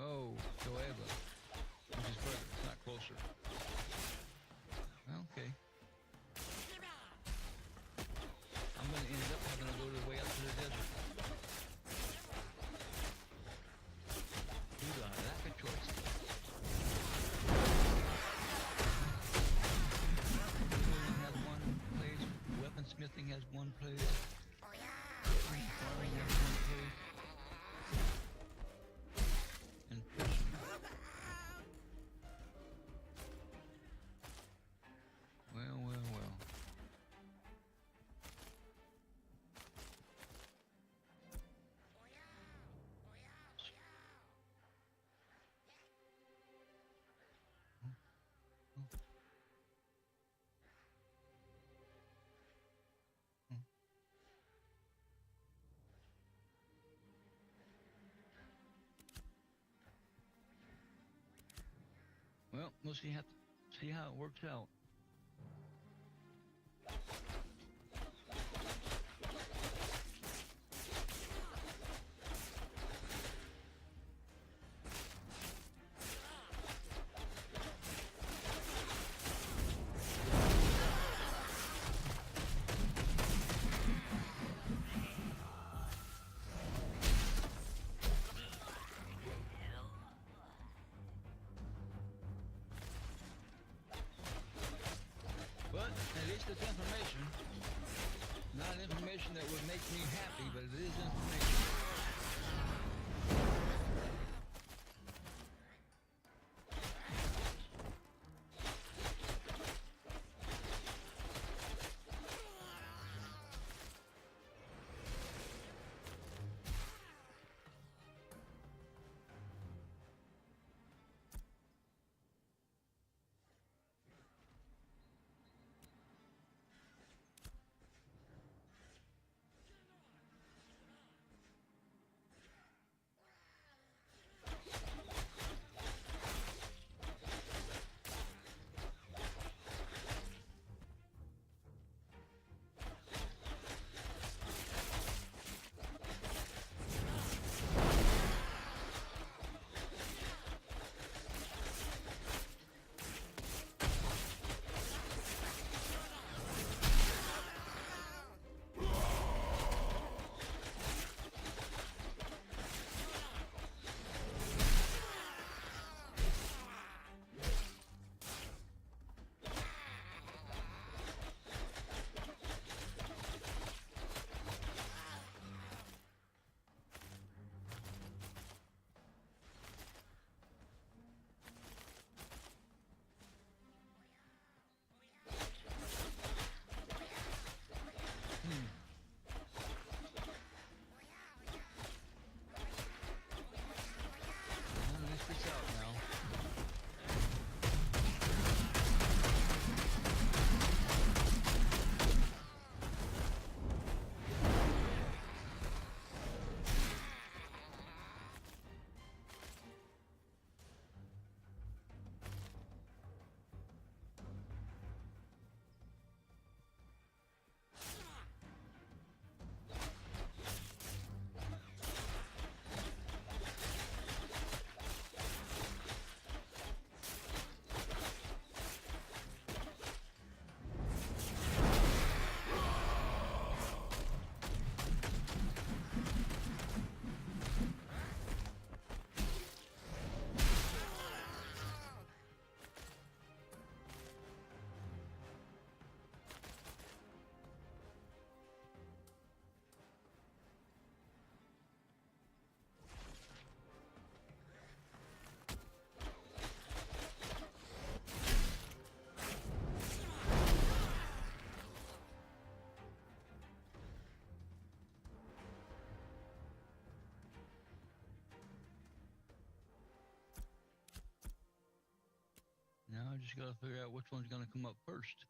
Oh, Joeva, which is further, it's not closer. Okay. I'm going to end up having to go to the way out to the desert. Due to a lack of choice. Tailoring has one place, weaponsmithing has one place, farming has one place. Well, we'll see how it works out. information that would make me happy, but it is information. Now I just got to figure out which one's going to come up first.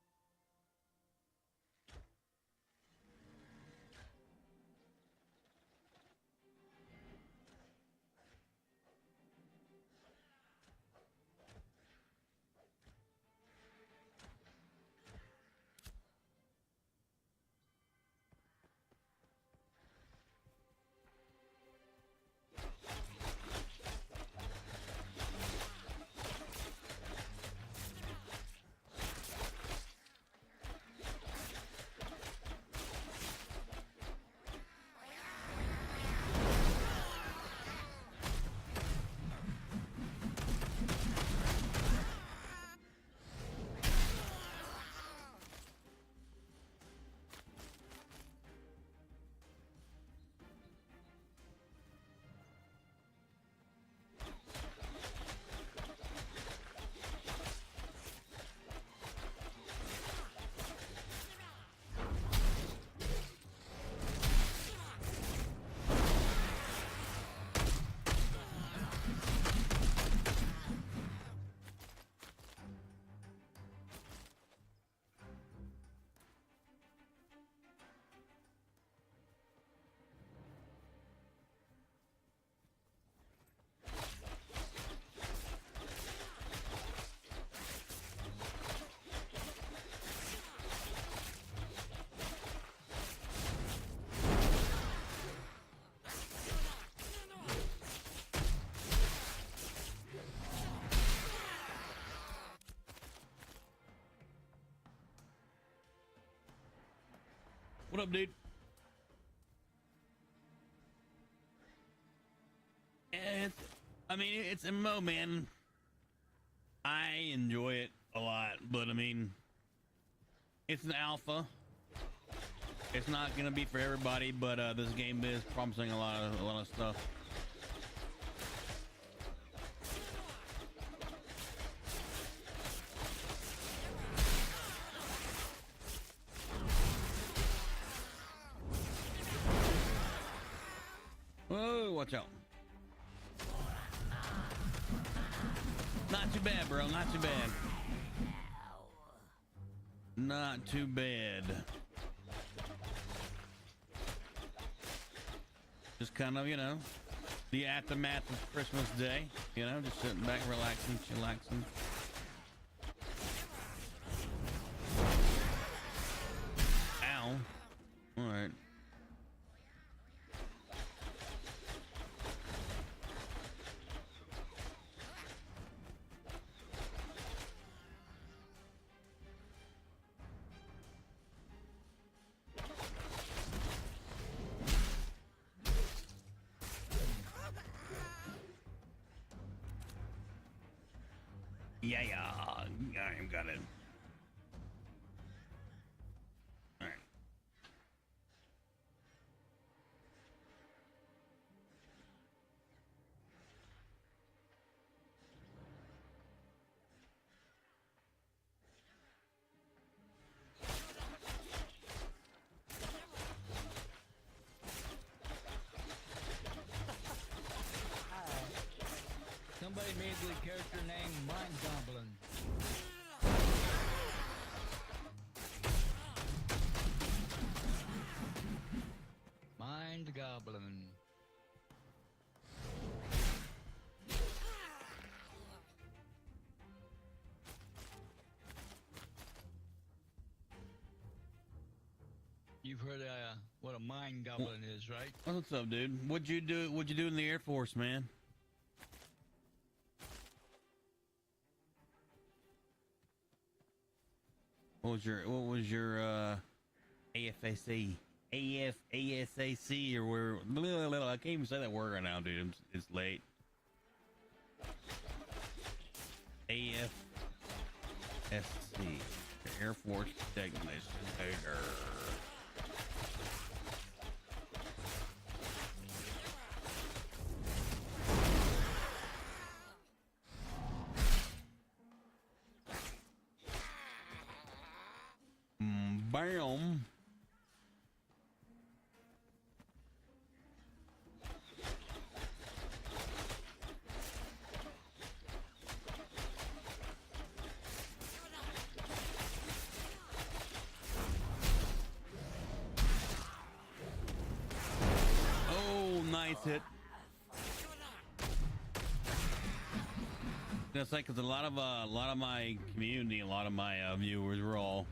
What up, dude? I mean, it's MMO, man. I enjoy it a lot, but I mean, it's an alpha. It's not gonna be for everybody, but this game is promising a lot of stuff. Whoa, watch out. Not too bad, bro. Not too bad. Not too bad. Just kind of, you know, the aftermath of Christmas Day. You know, just sitting back, relaxing, chillaxing. Ow. All right. Yeah, I got it. All right. Somebody made the character named Mind Goblin. Mind Goblin. You've heard what a Mind Goblin is, right? What's up, dude? What'd you do in the Air Force, man? What was your AFAC or where? I can't even say that word right now, dude. It's late. AFSC, Air Force Technician. Bam. Oh, nice hit. That's like, 'cause a lot of my community, a lot of my viewers were all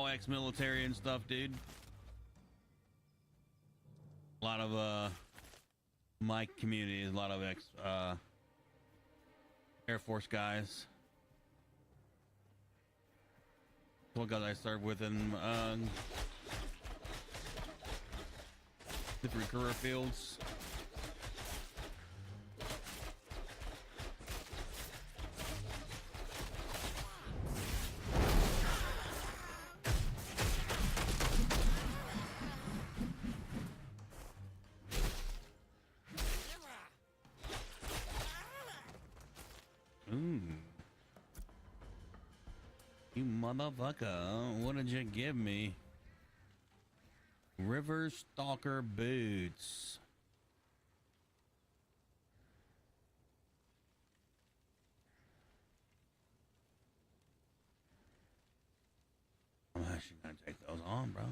ex-military and stuff, dude. A lot of my community is a lot of ex Air Force guys. What guys I served with in different career fields. You motherfucker, what did you give me? River Stalker boots. I'm actually gonna take those on, bro.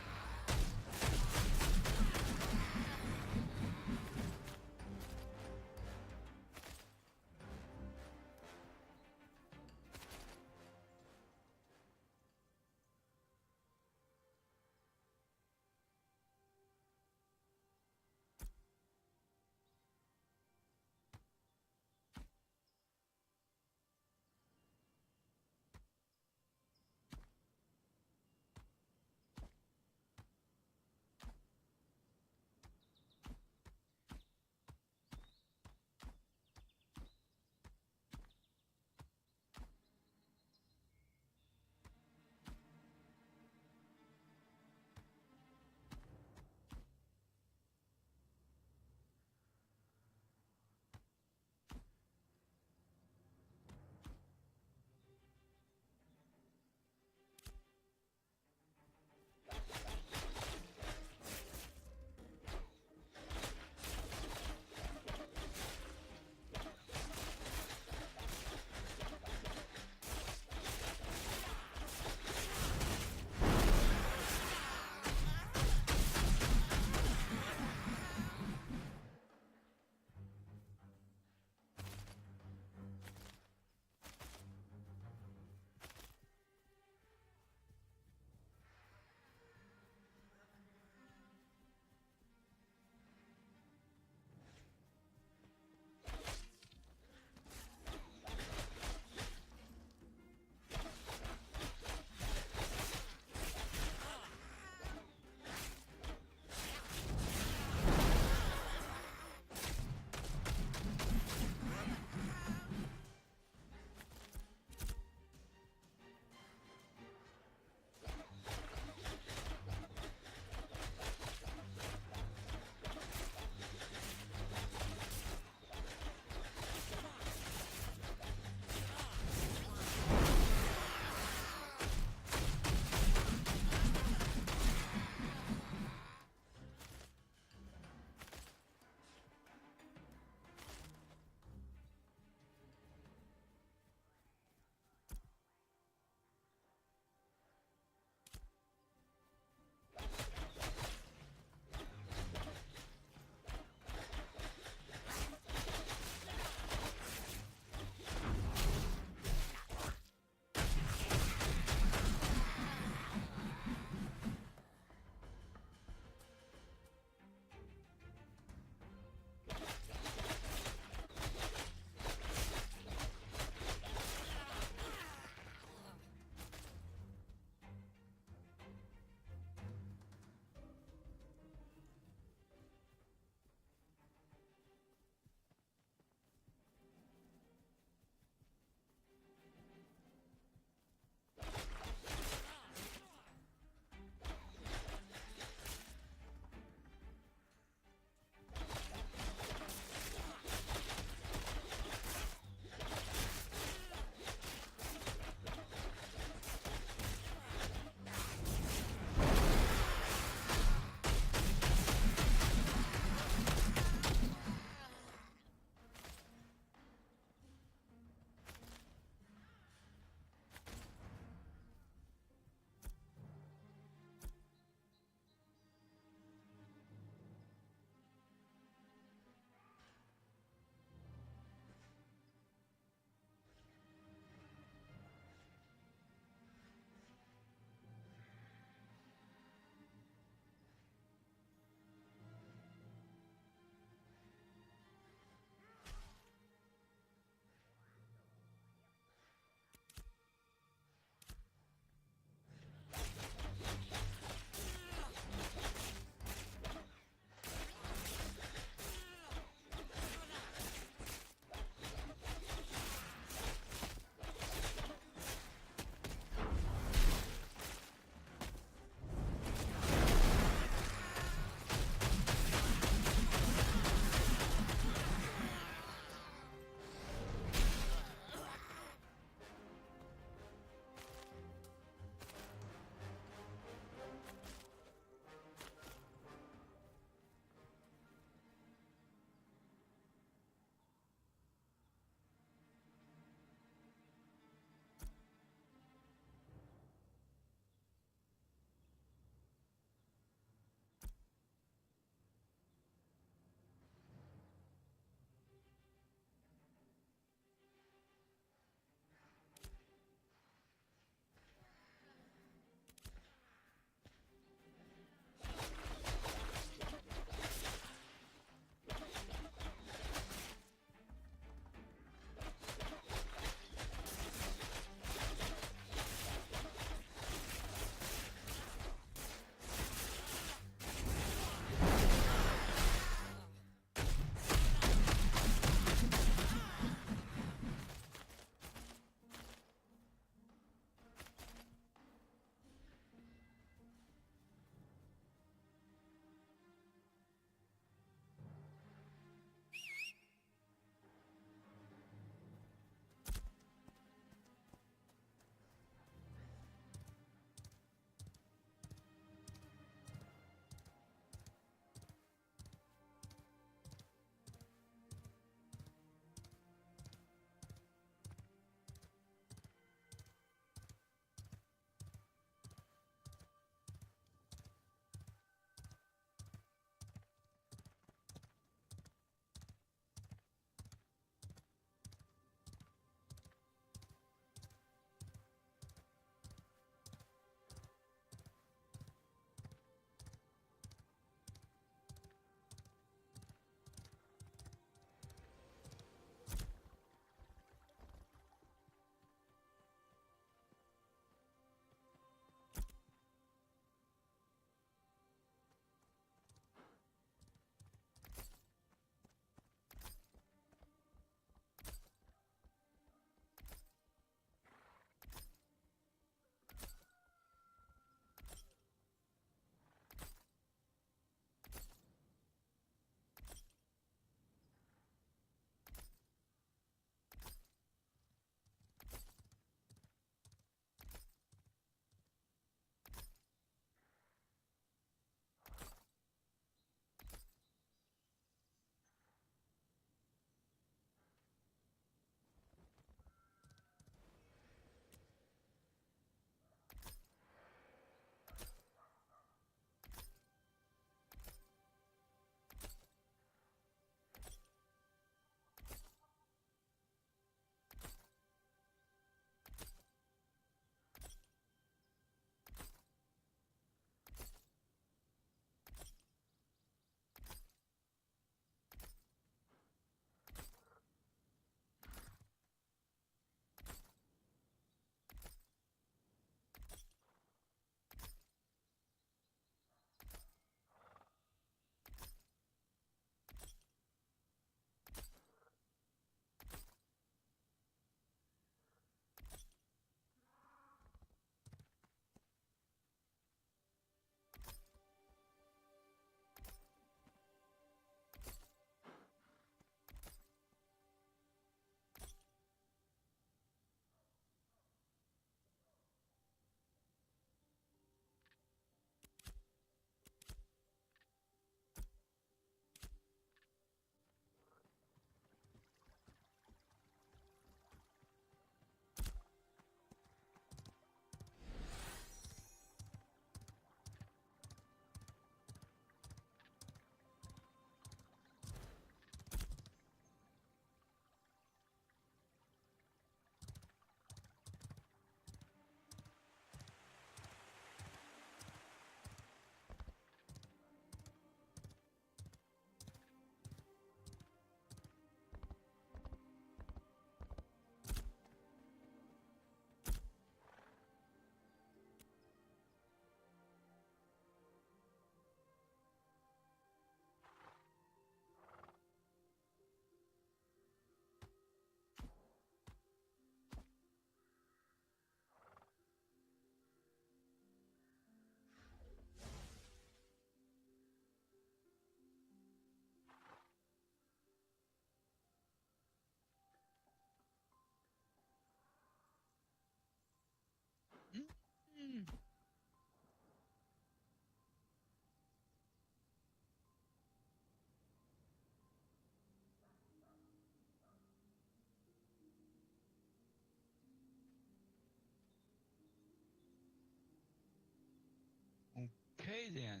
Okay then.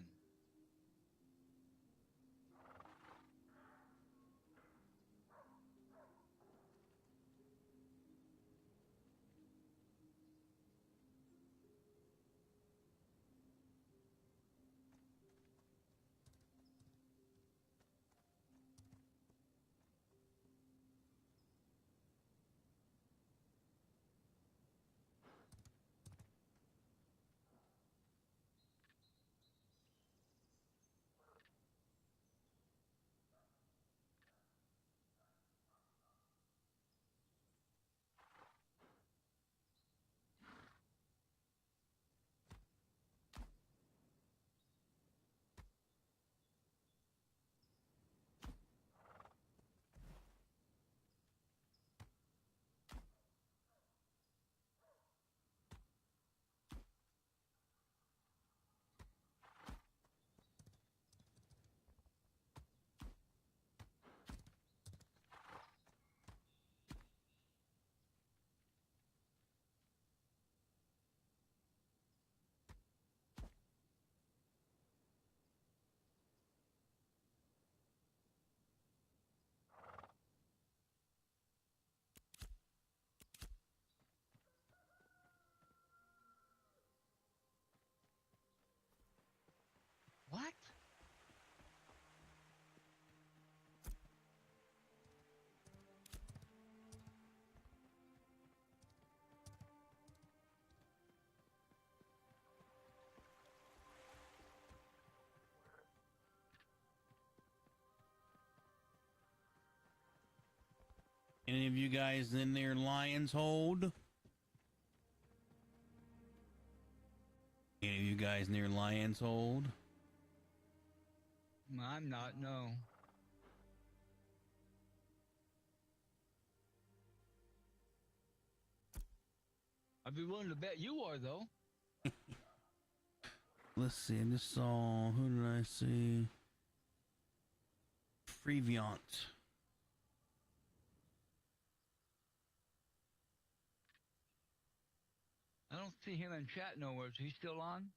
What? Any of you guys in there Lion's Hold? Any of you guys near Lion's Hold? I'm not, no. I'd be willing to bet you are, though. Let's see, I just saw, who did I see? Freviant. I don't see him in chat nowhere. Is he still on?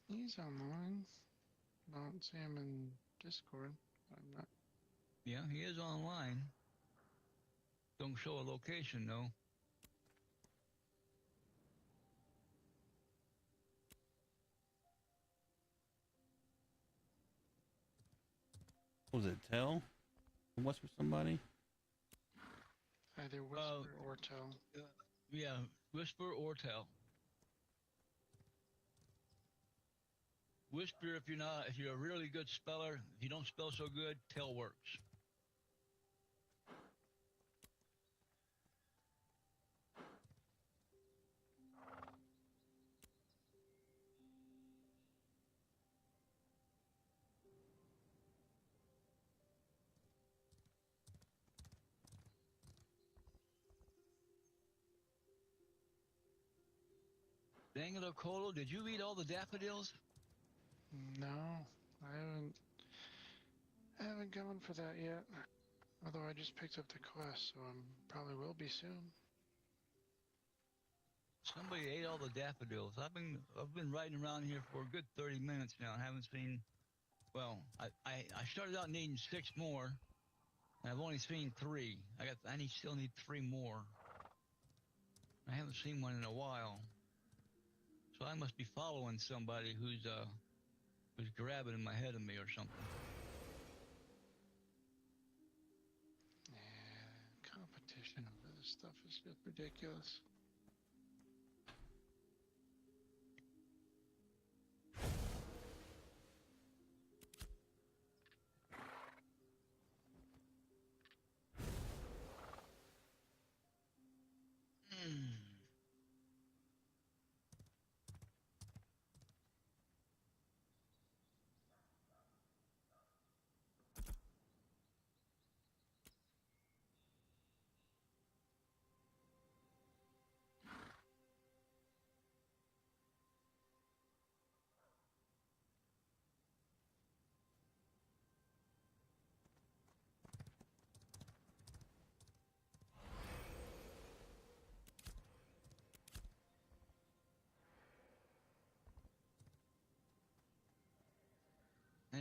He's online. Don't see him in Discord. I'm not. Yeah, he is online. Don't show a location, though. Was it Tell? What's for somebody? Either whisper or tell. Yeah, whisper or tell. Whisper if you're a really good speller. If you don't spell so good, tell works. Dang it, Okolo, did you eat all the daffodils? No, I haven't gone for that yet. Although I just picked up the quest, so I probably will be soon. Somebody ate all the daffodils. I've been riding around here for a good 30 minutes now and haven't seen. Well, I started out needing 6 more, and I've only seen 3. Still need 3 more. I haven't seen one in a while, so I must be following somebody who's grabbing them ahead of me or something. Yeah, competition over this stuff is just ridiculous.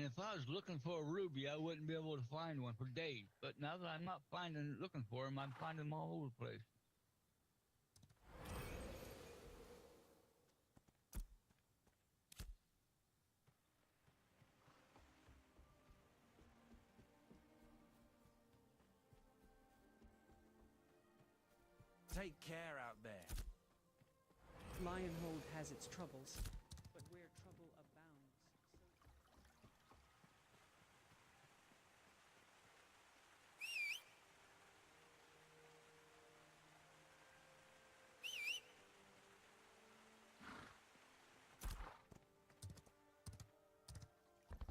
And if I was looking for a ruby, I wouldn't be able to find one for days. But now that I'm not looking for them, I'm finding them all over the place. Take care out there. Lionhold has its troubles, but where trouble abounds,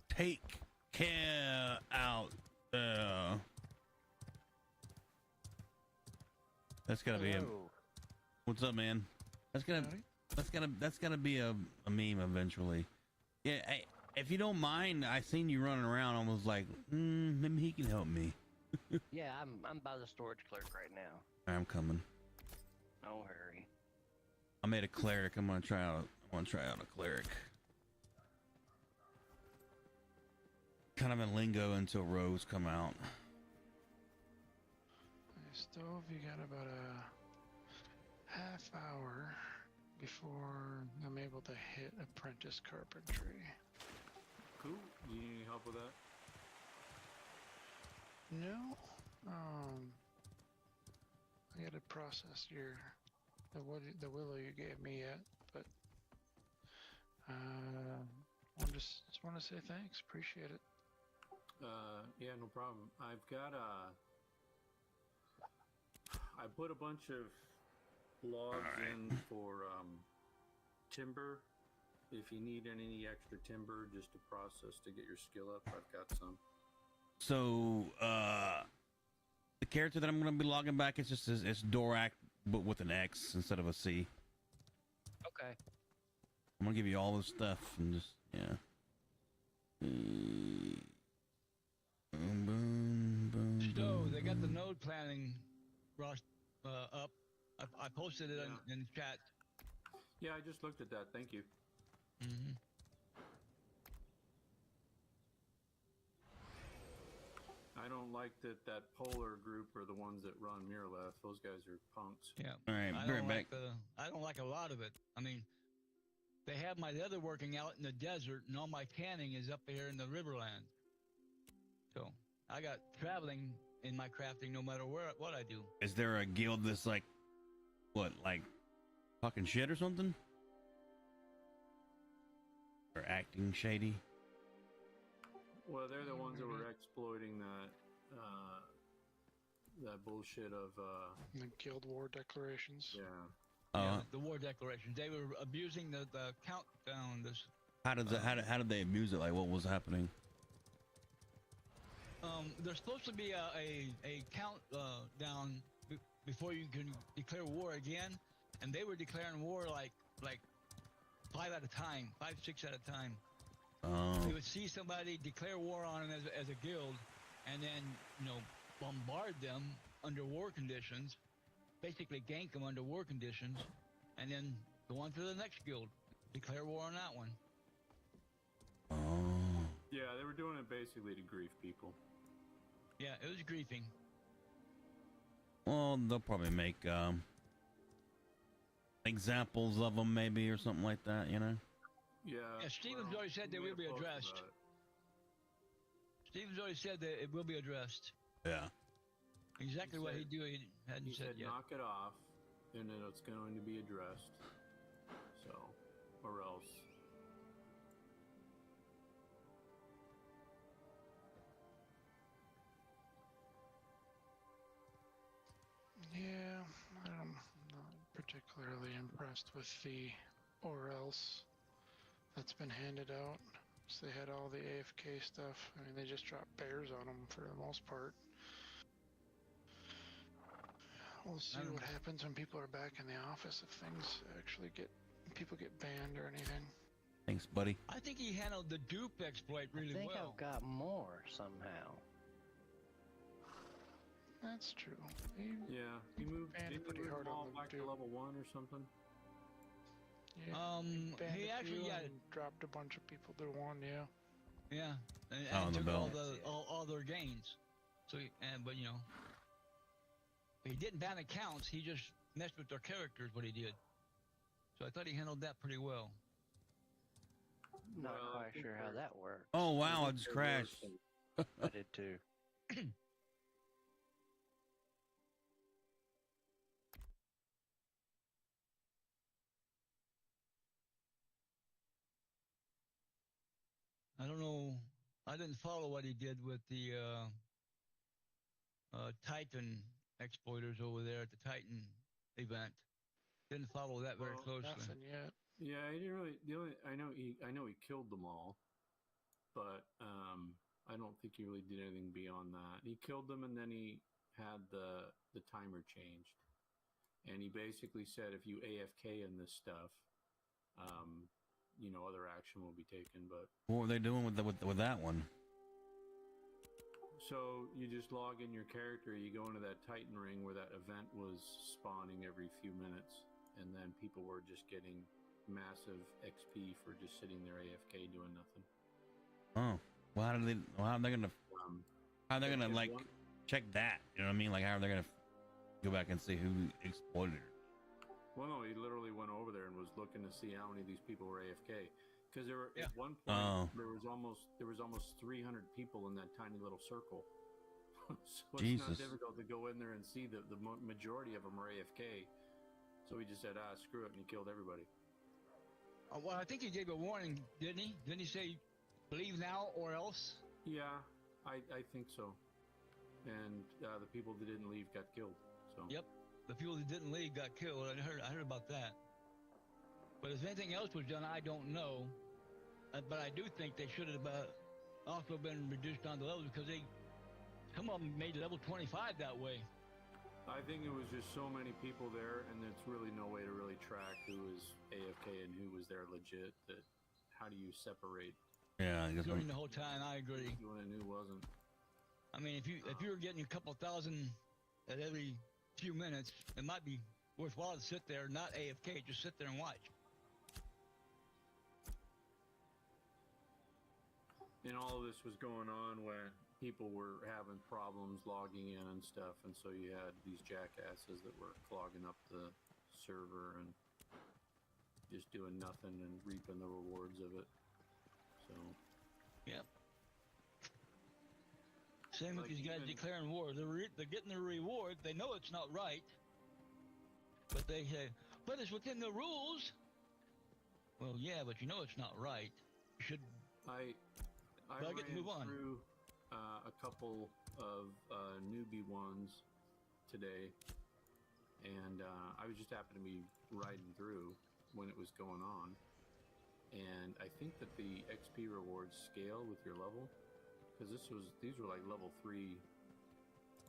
Take care out there. That's gotta be a. What's up, man? That's gotta be a meme eventually. Yeah, if you don't mind, I seen you running around. I was like, maybe he can help me. Yeah, I'm by the storage clerk right now. I'm coming. No hurry. I made a cleric. I'm gonna try out a cleric. Kind of in lingo until rows come out. Stove, you got about a half hour before I'm able to hit apprentice carpentry. Cool. You need any help with that? No. I gotta process the willow you gave me yet, but I just want to say thanks. Appreciate it. Yeah, no problem. I've got I put a bunch of logs in for timber. If you need any extra timber just to process to get your skill up, I've got some. So the character that I'm gonna be logging back is just it's Dorak, but with an X instead of a C. Okay. I'm gonna give you all this stuff and just So they got the node planning up. I posted it in the chat. Yeah, I just looked at that. Thank you. Mm-hmm. I don't like that polar group are the ones that run Miraleth. Those guys are punks. Yeah. All right, I be don't right back. I don't like a lot of it. I mean, they have my leather working out in the desert, and all my canning is up here in the Riverland. So I got traveling in my crafting no matter what I do. Is there a guild that's like, what, like fucking shit or something? Or acting shady? Well, they're the ones that were exploiting that bullshit of The Guild War declarations. yeah. Yeah, the war declarations. They were abusing the countdown. How did they abuse it? Like, what was happening? There's supposed to be a count down before you can declare war again, and they were declaring war like 5 at a time, 5, 6 at a time. They would see somebody declare war on them as a guild, and then bombard them under war conditions, basically gank them under war conditions, and then go on to the next guild, declare war on that one. Yeah, they were doing it basically to grief people. Yeah, it was griefing. Well, they'll probably make examples of them, maybe, or something like that. You know. Yeah. Yeah, Stevens already said they will be addressed. Stevens already said that it will be addressed. Yeah. Exactly what he'd do, he hadn't He said said yet. knock it off, and then it's going to be addressed. So, or else. Yeah, I'm not particularly impressed with the or else that's been handed out. So they had all the AFK stuff. I mean, they just dropped bears on them for the most part. We'll see what happens when people are back in the office, if things actually people get banned or anything. Thanks, buddy. I think he handled the dupe exploit really I think well. I've got more somehow. That's true. Yeah, he moved banned didn't he pretty move hard them on all the back to dupe. level 1 or something. Yeah, banned he a actually few got and dropped a bunch of people to 1. Yeah. Yeah, and, Oh, and the took belt. all their gains. So, but you know, he didn't ban accounts. He just messed with their characters. What he did. So I thought he handled that pretty well. Not Well, I quite think sure how there- that works. Oh wow, I think just there were crashed. some- I did too. I don't know. I didn't follow what he did with the Titan exploiters over there at the Titan event. Didn't follow that very Well, closely. Nothing yet. Yeah, I didn't really. The only I know he killed them all, but I don't think he really did anything beyond that. He killed them, and then he had the timer changed, and he basically said if you AFK in this stuff, other action will be taken. But What were they doing with that one? so you just log in your character, you go into that Titan ring where that event was spawning every few minutes, and then people were just getting massive XP for just sitting there AFK doing nothing. Oh, well, how are they gonna Um, like one- check that? You know what I mean? Like, how are they gonna go back and see who exploited her? Well, no, he literally went over there and was looking to see how many of these people were AFK. Because there were Yeah. at one point Oh. there was almost 300 people in that tiny little circle. So it's Jesus. not difficult to go in there and see the majority of them are AFK. So he just said, screw it, and he killed everybody. Well, I think he gave a warning, didn't he? Didn't he say, leave now or else? Yeah, I think so. And the people that didn't leave got killed. So Yep. The people that didn't leave got killed. I heard about that. But if anything else was done, I don't know. But I do think they should have also been reduced down to levels because some of them made level 25 that way. I think it was just so many people there, and there's really no way to really track who was AFK and who was there legit. That how do you separate Yeah, I guess During the whole time, I agree. who and who wasn't? I mean, if you were getting a couple thousand at every few minutes, it might be worthwhile to sit there, not AFK, just sit there and watch. And all of this was going on when people were having problems logging in and stuff, and so you had these jackasses that were clogging up the server and just doing nothing and reaping the rewards of it. So Yep. Same with Like these guys even- declaring war. They're getting their reward. They know it's not right, but they say, "But it's within the rules." Well, yeah, but you know it's not right. You should. I But I get to ran move on. through a couple of newbie ones today, and I was just happened to be riding through when it was going on, and I think that the XP rewards scale with your level, because these were like level 3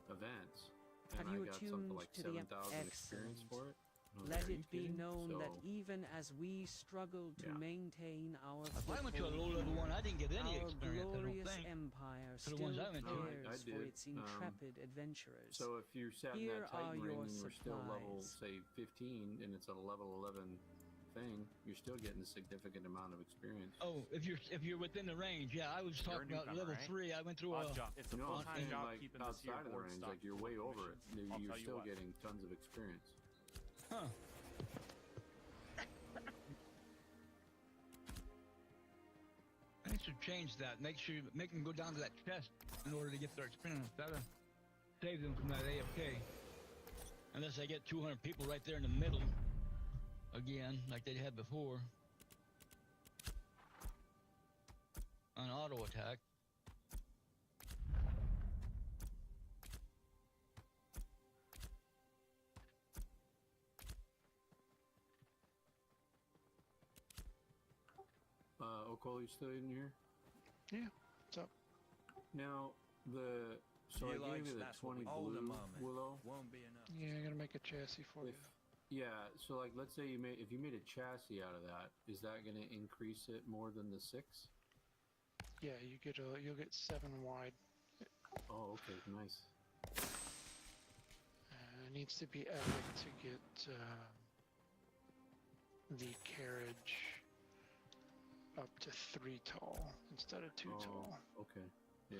events, and Have I you got something attuned like to the 7,000 experience excellent? for it. I was Let like, "Are you it be kidding?" known that So- even as we struggle to Yeah. maintain our If I went to a foothold, low-level one, I didn't get any our experience. I don't glorious think. empire the still ones I went to. No, I cares for did. its intrepid adventurers. So if you sat in Here that Titan are ring your and you were still level, supplies. say, 15, and it's a level 11 thing, you're still getting a significant amount of experience. Oh, if you're within the range, yeah. I was You're a talking about newcomer, level right? 3. I went through Odd a. job. It's a No, I'm full-time saying job like keeping this here outside of the board range, stocked like you're with way over it. missions. I'll You're tell you still what. getting tons of experience. Huh. I should change that. Make them go down to that chest in order to get their experience. That'll save them from that AFK. Unless I get 200 people right there in the middle again, like they had before. An auto attack. Okol, you still in here? Yeah, what's up? Now, so I gave you the 20 Hold a blue, moment. Willow. Won't be enough. Yeah, I gotta make a chassis for you. Yeah, so like let's say if you made a chassis out of that, is that going to increase it more than the 6? Yeah, you'll get 7 wide. Oh, okay, nice. It needs to be epic to get the carriage up to 3 tall instead of 2 tall. Okay. Yeah.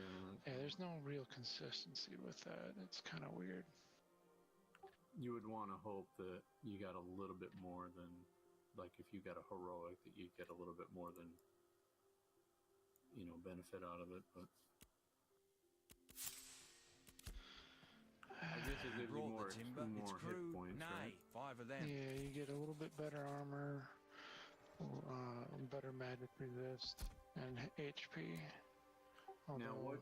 Yeah, there's no real consistency with that. It's kind of weird. You would want to hope that you got a little bit more than, like, if you got a heroic, that you get a little bit more than, benefit out of it. But I guess it gives you Brought more, the timber. more It's hit crew. points, Nay, right? 5 of them. Yeah, you get a little bit better armor, better magic resist, and HP. Now, Although,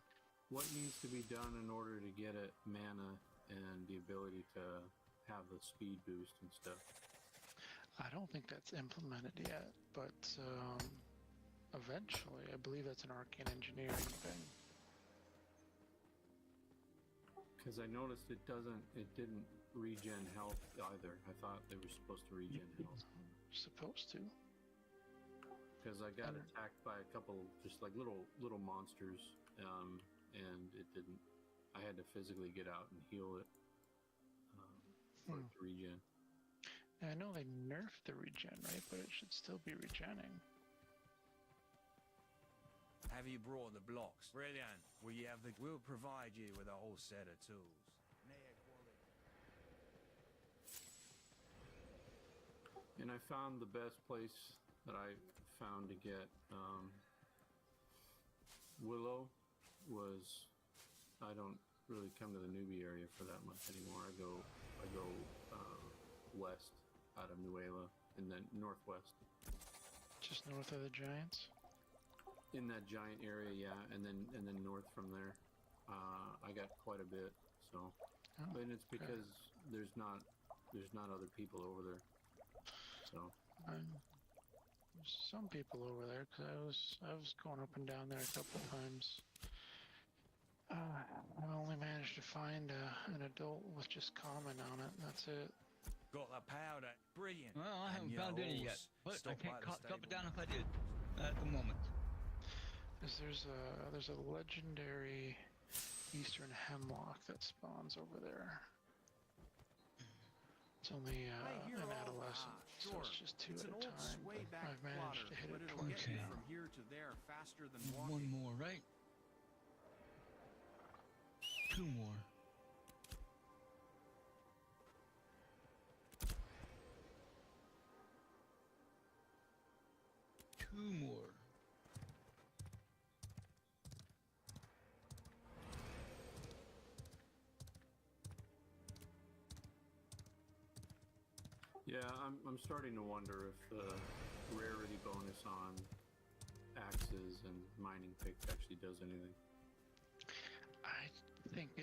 what needs to be done in order to get it mana and the ability to have the speed boost and stuff? I don't think that's implemented yet, but eventually, I believe that's an arcane engineering thing. Because I noticed it didn't regen health either. I thought they were supposed to regen health. Supposed to. Because I got attacked by a couple just like little monsters, and it didn't. I had to physically get out and heal it for it to regen. I know they nerfed the regen, right? But it should still be regenning. Have you brought the blocks? Brilliant. We'll provide you with a whole set of tools. And I found the best place that I found to get willow was, I don't really come to the newbie area for that much anymore. I go west out of Nuela and then northwest. Just north of the Giants? In that giant area, yeah, and then north from there. I got quite a bit, so. But it's because there's not other people over there. So. There's some people over there, because I was going up and down there a couple times. I only managed to find an adult with just common on it, and that's it. Got the powder. Brilliant. Well, I haven't And your found any horse. yet, but I Stop can't by the cut it stable. down if I did at the moment. There's a legendary eastern hemlock that spawns over there. It's only Hey, an you're all adolescent, right. so Sure. it's just 2 It's at an a old time. But swayback I've managed plotter, to hit but it it'll twice get you Okay. now. from here to there faster than One walking. more, right? 2 more. Two more. Yeah, I'm starting to wonder if the rarity bonus on axes and mining picks actually does anything. I think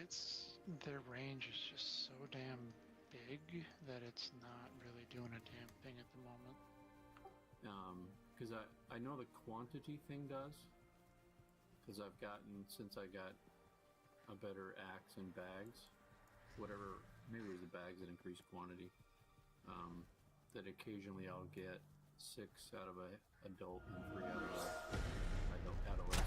their range is just so damn big that it's not really doing a damn thing at the moment. Because I know the quantity thing does. Because since I got a better axe and bags, whatever, maybe it was the bags that increased quantity, that occasionally I'll get 6 out of a adult and 3 out of a adolescent.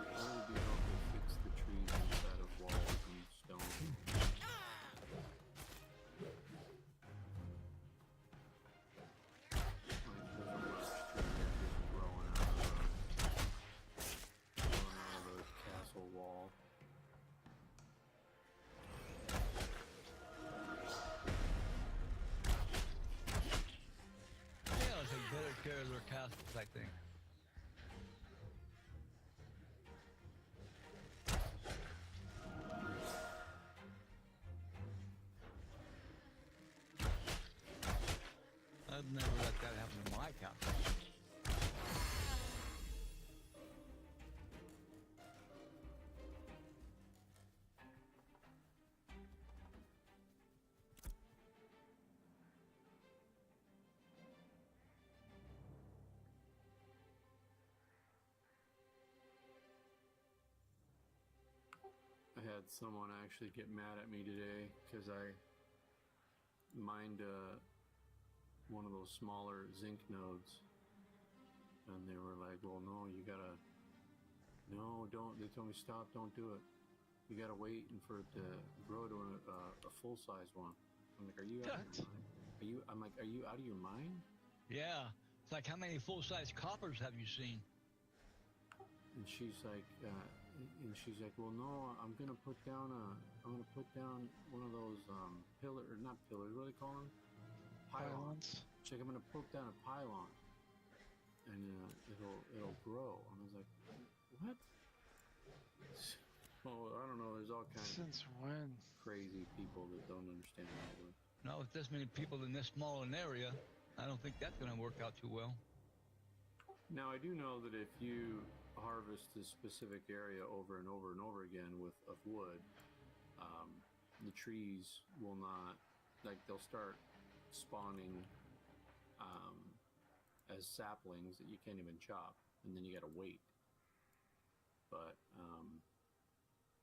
It would be helpful to fix the trees inside of walls and stone. Like there's a large tree that is growing out of a castle wall. Yeah, let's take better care of their castles, I think. I'd never let that happen to my castle. I had someone actually get mad at me today because I mined one of those smaller zinc nodes, and they were like, "Well, no, you gotta No, don't. They told me stop. Don't do it. You gotta wait and for it to grow to a full size one. I'm like, are you out of your mind? I'm like, are you out of your mind? Yeah. It's like, how many full-size coppers have you seen? And she's like, well, no, I'm gonna put down one of those not pillars. What do they call them? Pylons. She's like, I'm gonna put down a pylon, and it'll grow. And I was like, what? Oh, I don't know. There's all kinds Since when? crazy people that don't understand that. No, with this many people in this small an area, I don't think that's going to work out too well. Now, I do know that if you harvest a specific area over and over and over again of wood, the trees will not, like, they'll start spawning as saplings that you can't even chop, and then you got to wait. But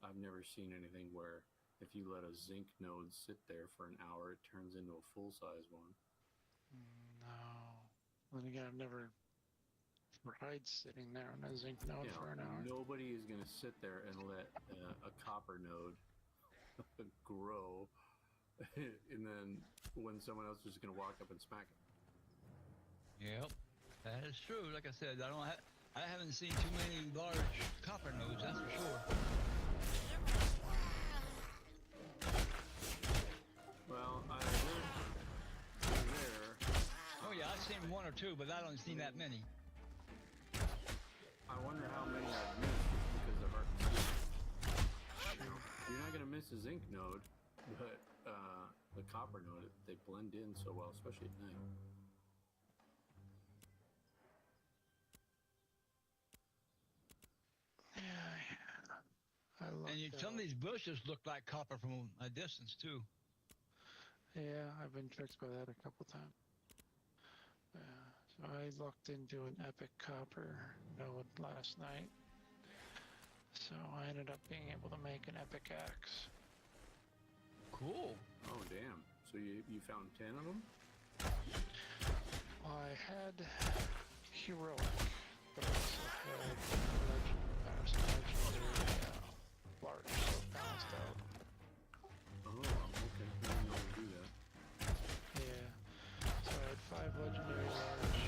I've never seen anything where if you let a zinc node sit there for an hour, it turns into a full-size one. No. Then again, I've never tried sitting there on a zinc node for an hour. Nobody is going to sit there and let a copper node grow, and then when someone else is going to walk up and smack it. Yep, that is true. Like I said, I haven't seen too many large copper nodes, that's for sure. Well, I heard there. Oh yeah, I've seen one or two, but I don't seen that many. I wonder how many I've missed because of our computer. You're not going to miss a zinc node, but the copper node, they blend in so well, especially at night. Some of these bushes look like copper from a distance too. Yeah, I've been tricked by that a couple times. So I looked into an epic copper node last night. So I ended up being able to make an epic axe. Cool. Oh, damn. So you found 10 of them? I had heroic, but I also had legendary large, so it balanced out. Oh, okay. I didn't know to do that. Yeah. So I had 5 legendary large,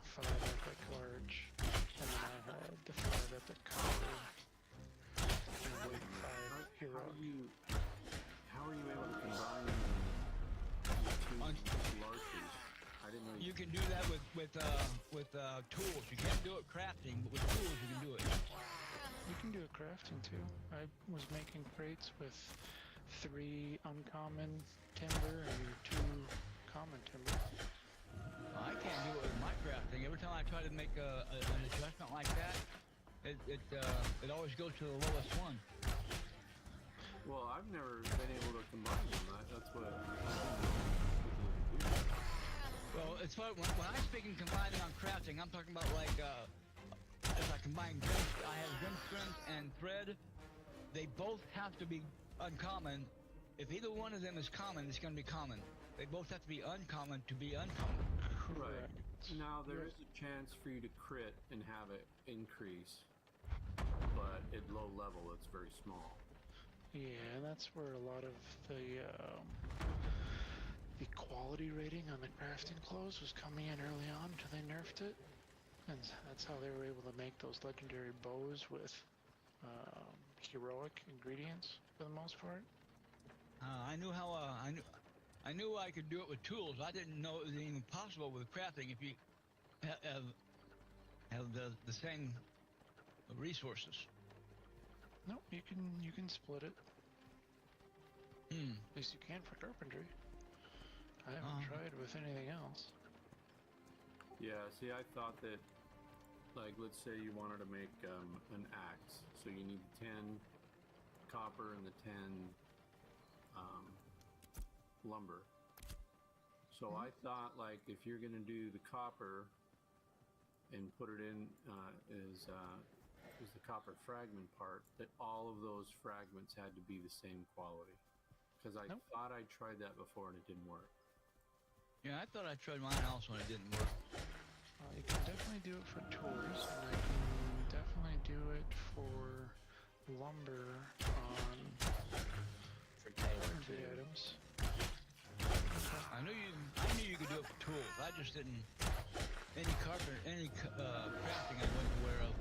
5 epic large, and then I had the 5 epic copper, and the 5 heroic. How are you able to combine the two larches? I didn't know you can do that with tools. You can't do it crafting, but with tools you can do it. You can do it crafting too. I was making crates with 3 uncommon timber and 2 common timber. I can't do it with my crafting. Every time I try to make an adjustment like that, it always goes to the lowest one. Well, I've never been able to combine them. That's what I didn't know. Well, it's funny, when I'm speaking combining on crafting, I'm talking about like if I combine I have grim strength and thread. They both have to be uncommon. If either one of them is common, it's going to be common. They both have to be uncommon to be uncommon. Right. Now, there is a chance for you to crit and have it increase, but at low level, it's very small. Yeah, that's where a lot of the quality rating on the crafting clothes was coming in early on until they nerfed it. And that's how they were able to make those legendary bows with heroic ingredients for the most part. I knew how I knew I could do it with tools. I didn't know it was even possible with crafting if you have the same resources. No, you can split it. At least you can for carpentry. I haven't tried with anything else. Yeah, see, I thought that, like, let's say you wanted to make an axe, so you need 10 copper and the 10 lumber. So I thought, like, if you're going to do the copper and put it in as the copper fragment part, that all of those fragments had to be the same quality. Because I thought I tried that before and it didn't work. Yeah, I thought I tried mine also and it didn't work. You can definitely do it for tools, and I can definitely do it for lumber on inventory items. I knew you could do it for tools. I just didn't. Any crafting I wasn't aware of.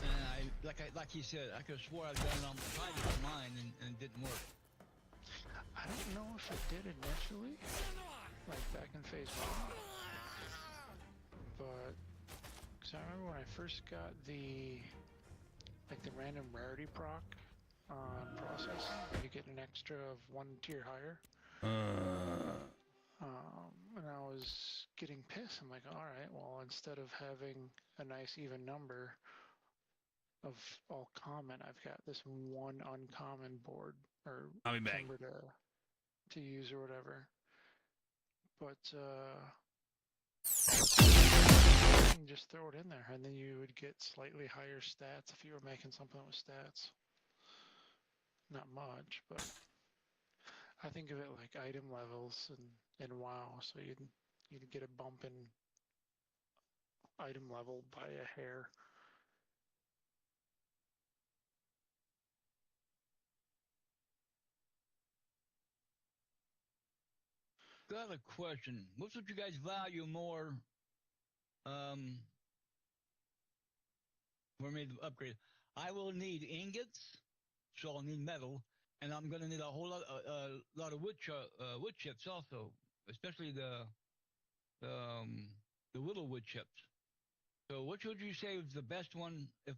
And like he said, I could have swore I'd done it on mine and it didn't work. I don't know if it did initially, like back in phase 1, but because I remember when I first got the random rarity proc on processing, you get an extra of 1 tier higher. And I was getting pissed. I'm like, alright, well, instead of having a nice even number of all common, I've got this 1 uncommon board, or I'll be back. timber to use or whatever. But, you can just throw it in there, and then you would get slightly higher stats if you were making something with stats. Not much, but I think of it like item levels in WoW, so you'd get a bump in item level by a hair. Got a question. Which would you guys value more? For me to upgrade, I will need ingots, so I'll need metal, and I'm gonna need a whole lot of wood chips also, especially the little wood chips. So which would you say is the best one? If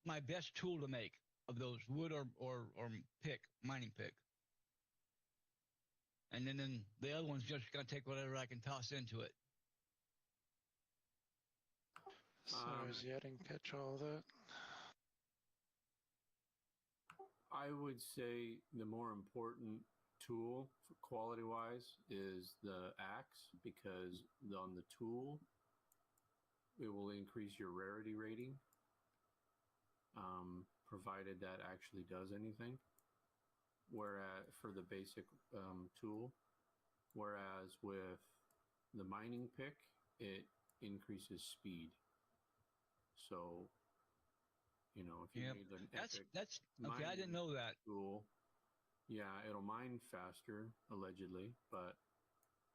my best tool to make of those, wood or mining pick? And then the other one's just gonna take whatever I can toss into it. So I didn't catch all that. I would say the more important tool, quality-wise, is the axe, because on the tool, it will increase your rarity rating, provided that actually does anything. Whereas for the basic tool, whereas with the mining pick, it increases speed. So, you know, if you need an epic that's okay. I didn't know that. tool, yeah, it'll mine faster allegedly, but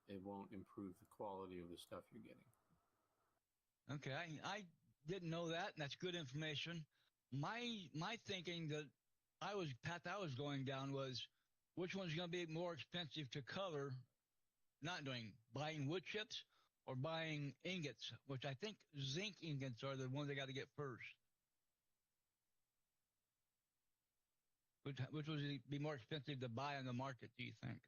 it won't improve the quality of the stuff you're getting. Okay, I didn't know that, and that's good information. My thinking that path I was going down was which one's going to be more expensive to cover, not buying wood chips or buying ingots, which I think zinc ingots are the ones they got to get first. Which would be more expensive to buy on the market, do you think?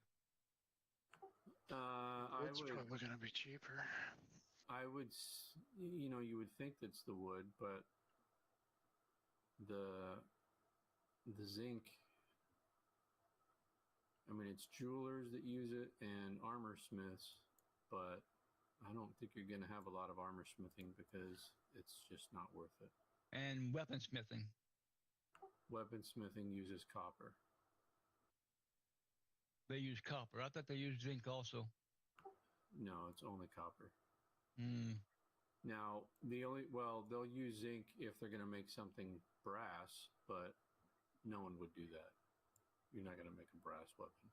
It's probably going to be cheaper. You would think that's the wood, but the zinc, I mean, it's jewelers that use it and armor smiths, but I don't think you're going to have a lot of armor smithing because it's just not worth it. And weaponsmithing. Weaponsmithing uses copper. They use copper. I thought they used zinc also. No, it's only copper. Now, they'll use zinc if they're going to make something brass, but no one would do that. You're not going to make a brass weapon.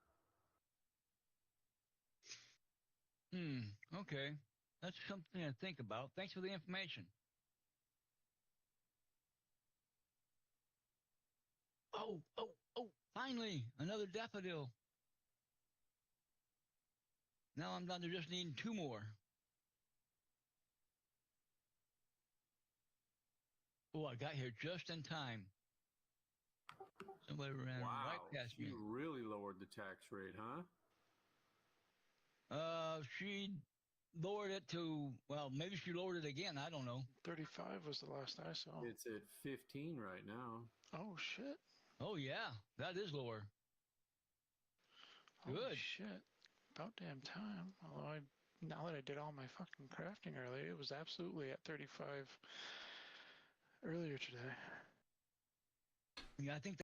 Okay. That's something to think about. Thanks for the information. Oh, finally, another daffodil. Now I'm down to just needing 2 more. Oh, I got here just in time. Somebody ran right past me. You really lowered the tax rate, huh? She lowered it to, well, maybe she lowered it again. I don't know. 35 was the last I saw. It's at 15 right now. Oh, shit. Oh, yeah. That is lower. Holy Good. shit. About damn time. Although now that I did all my fucking crafting earlier, it was absolutely at 35 earlier today. Yeah, I think